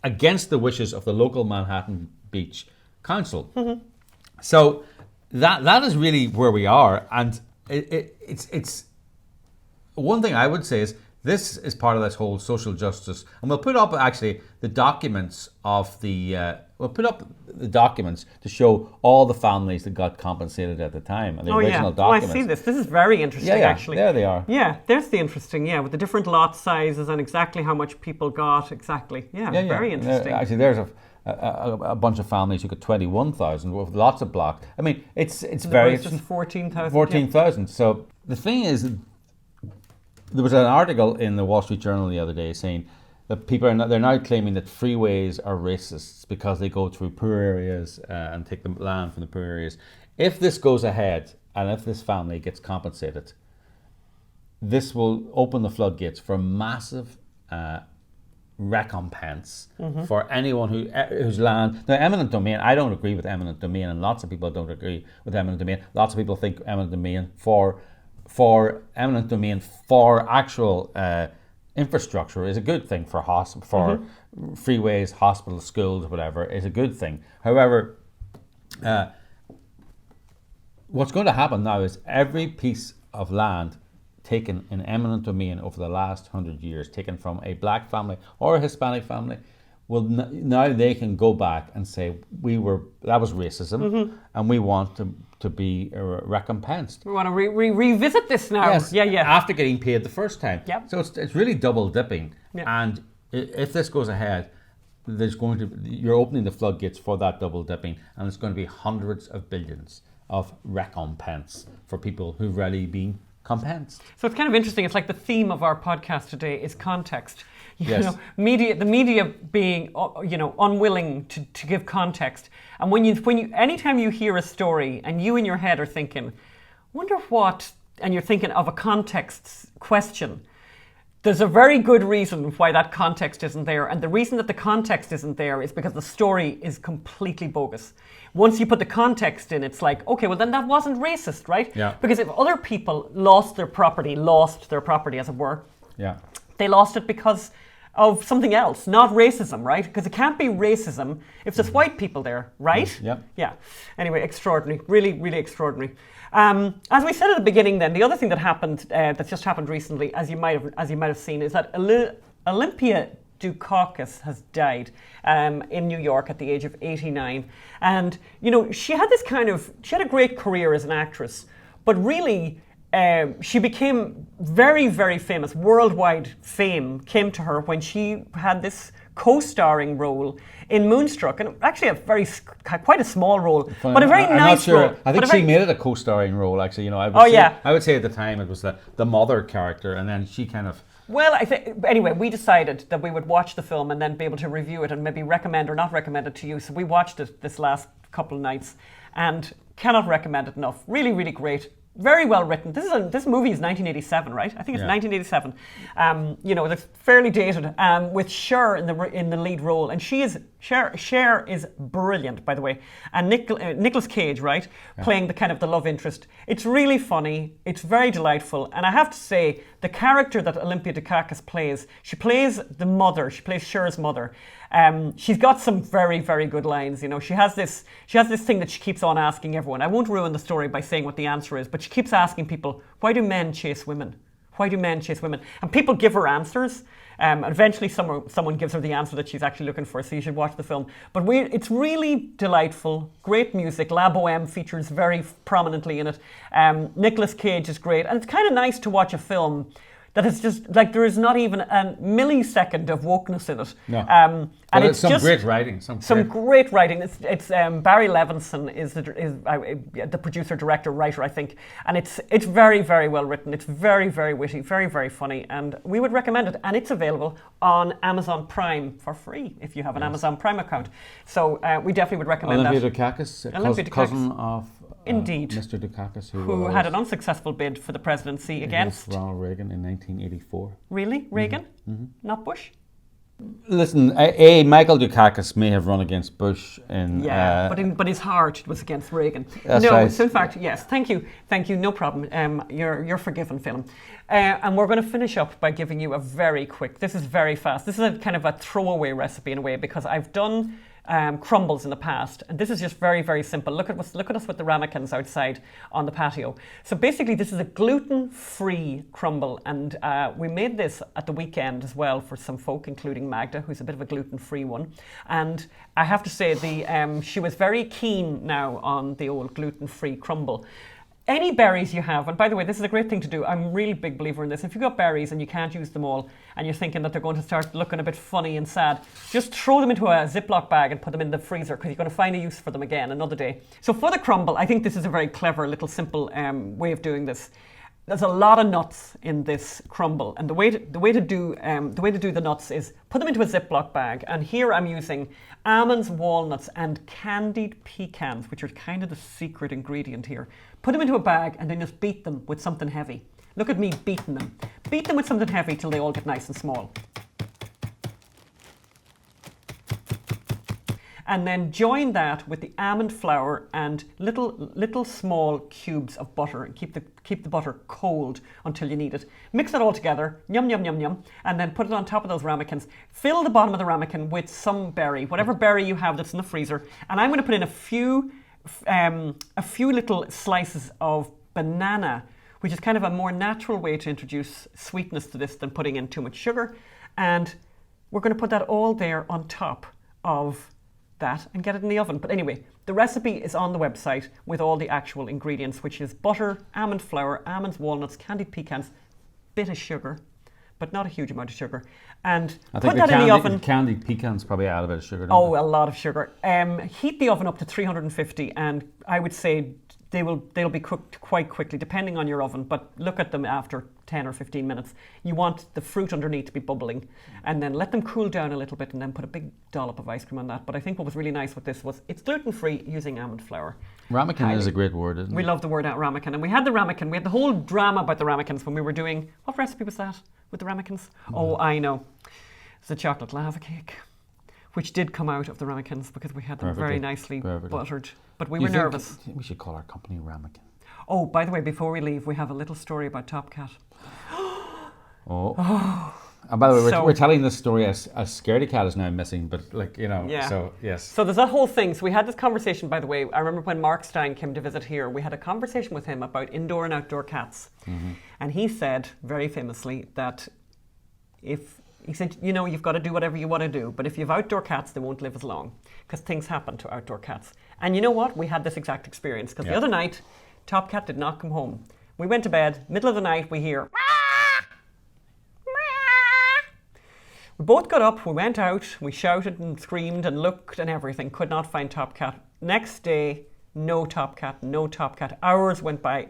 against the wishes of the local Manhattan Beach Council. Mm-hmm. So that is really where we are, and it's one thing I would say is this is part of this whole social justice, and we'll put up actually the documents of the documents to show all the families that got compensated at the time, and the original documents. Oh, I see this. This is very interesting, actually. There they are. Yeah, there's the interesting, with the different lot sizes and exactly how much people got, exactly. Yeah, very interesting. Actually, there's a bunch of families who got 21,000 with lots of blocks. I mean, it's very... It's just 14,000. 14,000. So the thing is, there was an article in the Wall Street Journal the other day saying that they're now claiming that freeways are racists because they go through poor areas and take the land from the poor areas. If this goes ahead and if this family gets compensated, this will open the floodgates for massive recompense for anyone whose land. Now, eminent domain, I don't agree with eminent domain, and lots of people don't agree with eminent domain. Lots of people think eminent domain for actual infrastructure is a good thing for freeways, hospitals, schools, whatever, is a good thing. However, what's going to happen now is every piece of land taken in eminent domain over the last 100 years, taken from a black family or a Hispanic family, now they can go back and say that was racism, and we want to be recompensed. We want to revisit this now. Yes, after getting paid the first time. Yep. So it's really double dipping. Yep. And if this goes ahead, you're opening the floodgates for that double dipping, and it's going to be hundreds of billions of recompense for people who've really been compensed. So it's kind of interesting. It's like the theme of our podcast today is context. You Yes. know, the media being, unwilling to give context. And when you, anytime you hear a story and you in your head are thinking, wonder what, and you're thinking of a context question, there's a very good reason why that context isn't there. And the reason that the context isn't there is because the story is completely bogus. Once you put the context in, it's like, okay, well then that wasn't racist, right? Yeah. Because if other people lost their property as it were, Yeah. they lost it because of something else, not racism, right? Because it can't be racism if there's white people there, right? Yep. Yeah. Anyway, extraordinary, really, really extraordinary. As we said at the beginning, then the other thing that happened, that's just happened recently, as you might have seen, is that Olympia Dukakis has died in New York at the age of 89, and she had a great career as an actress, but really. She became very, very famous. Worldwide fame came to her when she had this co-starring role in Moonstruck, and actually quite a small role, but a very nice role. I think she made it a co-starring role. Actually, I would say at the time it was the mother character, and then she kind of. Well, anyway, we decided that we would watch the film and then be able to review it and maybe recommend or not recommend it to you. So we watched it this last couple of nights, and cannot recommend it enough. Really, really great. Very well written. This movie is 1987, right? I think it's 1987. It's fairly dated. With Cher in the lead role, and Cher is brilliant, by the way. And Nicolas Cage, right, playing the kind of the love interest. It's really funny. It's very delightful, and I have to say, the character that Olympia Dukakis plays, she plays the mother. She plays Cher's mother. She's got some very, very good lines. She has this thing that she keeps on asking everyone. I won't ruin the story by saying what the answer is, but she keeps asking people, why do men chase women? Why do men chase women? And people give her answers. Eventually someone gives her the answer that she's actually looking for, so you should watch the film. But it's really delightful. Great music. La Boheme features very prominently in it. Nicolas Cage is great. And it's kind of nice to watch a film that is just like there is not even a millisecond of wokeness in it. No. And it's some just great writing. Some great writing. It's Barry Levinson is the producer, director, writer, I think, and it's very, very well written. It's very, very witty, very, very funny, and we would recommend it. And it's available on Amazon Prime for free if you have an Amazon Prime account. So we definitely would recommend Olympia that. Dukakis, cousin of Indeed. Mr. Dukakis, who had an unsuccessful bid for the presidency against Ronald Reagan in 1984. Really? Reagan? Not Bush? Listen, Michael Dukakis may have run against Bush in... but his heart was against Reagan. That's no, right. So in fact, yes. Thank you, no problem. You're forgiven, Phelim. And we're going to finish up by giving you a very quick, this is very fast, this is a kind of a throwaway recipe in a way, because I've done crumbles in the past, and this is just very, very simple. Look at us with the ramekins outside on the patio. So basically this is a gluten-free crumble, and we made this at the weekend as well for some folk, including Magda, who's a bit of a gluten-free one. And I have to say she was very keen now on the old gluten-free crumble. Any berries you have, and by the way, this is a great thing to do. I'm a really big believer in this. If you've got berries and you can't use them all, and you're thinking that they're going to start looking a bit funny and sad, just throw them into a Ziploc bag and put them in the freezer, because you're going to find a use for them again another day. So for the crumble, I think this is a very clever little simple way of doing this. There's a lot of nuts in this crumble, and the way to do the nuts is put them into a Ziploc bag. And here I'm using almonds, walnuts, and candied pecans, which are kind of the secret ingredient here. Put them into a bag and then just beat them with something heavy. Look at me beating them. Beat them with something heavy till they all get nice and small. And then join that with the almond flour and little small cubes of butter, and keep the butter cold until you need it. Mix it all together, yum, yum, yum, yum, and then put it on top of those ramekins. Fill the bottom of the ramekin with some berry, whatever berry you have that's in the freezer. And I'm going to put in a few little slices of banana, which is kind of a more natural way to introduce sweetness to this than putting in too much sugar. And we're going to put that all there on top of that and get it in the oven. But anyway, the recipe is on the website with all the actual ingredients, which is butter, almond flour, almonds, walnuts, candied pecans, bit of sugar, but not a huge amount of sugar. And put that in the oven. Candied pecans probably add a bit of sugar. A lot of sugar. Heat the oven up to 350, and I would say they'll be cooked quite quickly, depending on your oven. But look at them after 10 or 15 minutes. You want the fruit underneath to be bubbling, and then let them cool down a little bit, and then put a big dollop of ice cream on that. But I think what was really nice with this was it's gluten-free using almond flour. Ramekin is a great word, isn't it? We love the word ramekin, and we had the ramekin. We had the whole drama about the ramekins when we were doing, what recipe was that with the ramekins? Oh, I know. It's a chocolate lava cake, which did come out of the ramekins because we had them very nicely buttered. But we were nervous. We should call our company Ramekin. Oh, by the way, before we leave, we have a little story about Top Cat. And by the way, we're telling this story as Scaredy Cat is now missing, but so yes. So there's that whole thing. So we had this conversation, by the way. I remember when Mark Stein came to visit here, we had a conversation with him about indoor and outdoor cats. Mm-hmm. And he said, very famously, that he said, you've got to do whatever you want to do, but if you have outdoor cats, they won't live as long, because things happen to outdoor cats. And you know what? We had this exact experience, because the other night, Top Cat did not come home. We went to bed, middle of the night, we hear, we both got up, we went out, we shouted and screamed and looked and everything, could not find Top Cat. Next day, no Top Cat. Hours went by.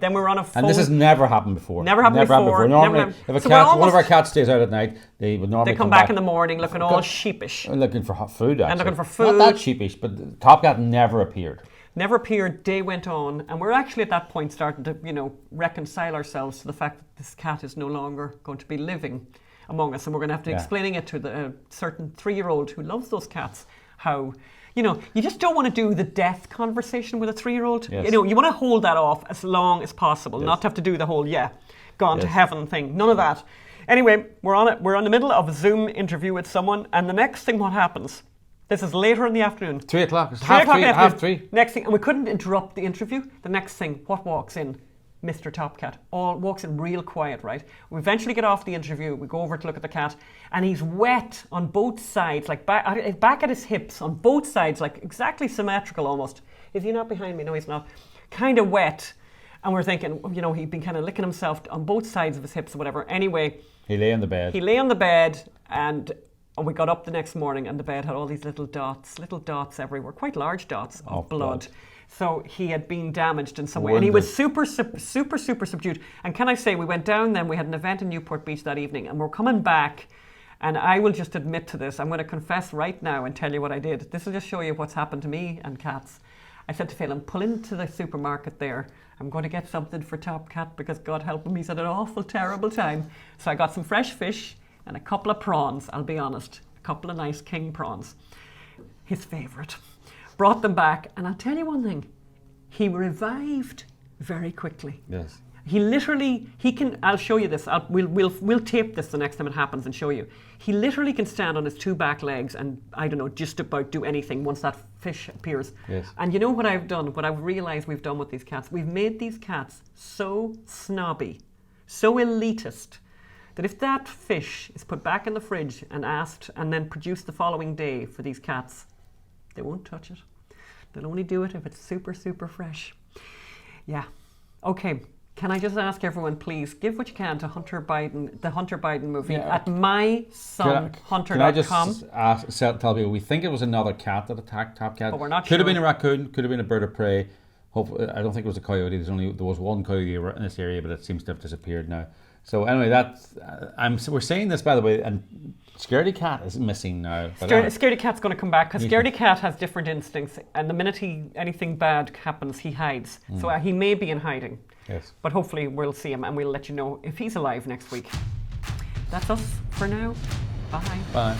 Then we were on a phone. And this has never happened before. Never happened before. Normally, if one of our cats stays out at night, they would normally come back in the morning looking all sheepish. Looking for food, actually. And looking for food. Not that sheepish, but Top Cat never appeared. Day went on, and we're actually at that point starting to, reconcile ourselves to the fact that this cat is no longer going to be living among us, and we're going to have to explaining it to the certain 3-year-old who loves those cats, how... you just don't want to do the death conversation with a 3-year-old. Yes. You want to hold that off as long as possible, not to have to do the whole gone to heaven thing. None of that. Anyway, we're on it. We're in the middle of a Zoom interview with someone, and the next thing, what happens? This is later in the afternoon. 3 o'clock. It's 3 o'clock in the afternoon. Half 3. Next thing, and we couldn't interrupt the interview. The next thing, what walks in? Mr. Top Cat. Walks in real quiet, right? We eventually get off the interview. We go over to look at the cat, and he's wet on both sides, like back at his hips on both sides, like exactly symmetrical almost. Is he not behind me? No, he's not. Kind of wet. And we're thinking, you know, he'd been kind of licking himself on both sides of his hips or whatever. Anyway, He lay in the bed. he lay on the bed, and we got up the next morning, and the bed had all these little dots everywhere, quite large dots of blood. So he had been damaged in some way, and he was super subdued. And can I say, we went down then, we had an event in Newport Beach that evening, and we're coming back, and I will just admit to this. I'm going to confess right now and tell you what I did. This will just show you what's happened to me and cats. I said to Phelim, pull into the supermarket there. I'm going to get something for Top Cat because God help him, he's had an awful, terrible time. So I got some fresh fish and a couple of prawns, I'll be honest. A couple of nice king prawns. His favourite. Brought them back, and I'll tell you one thing. He revived very quickly. Yes. He literally, I'll show you this. We'll tape this the next time it happens and show you. He literally can stand on his two back legs and, I don't know, just about do anything once that fish appears. Yes. And you know what I've done, what I've realised we've done with these cats? We've made these cats so snobby, so elitist, that if that fish is put back in the fridge and asked and then produced the following day for these cats, they won't touch it. They'll only do it if it's super fresh. Yeah. Okay. Can I just ask everyone, please, give what you can to Hunter Biden, the Hunter Biden movie at mysonhunter.com. Can I just tell people, we think it was another cat that attacked Top Cat. But we're not Could sure. have been a raccoon, could have been a bird of prey. Hopefully, I don't think it was a coyote. There was one coyote in this area, but it seems to have disappeared now. So anyway, we're saying this, by the way, and Scaredy Cat is missing now. Scaredy Cat's going to come back because Scaredy Cat has different instincts, and the minute anything bad happens, he hides. So he may be in hiding. Yes. But hopefully we'll see him and we'll let you know if he's alive next week. That's us for now. Bye. Bye.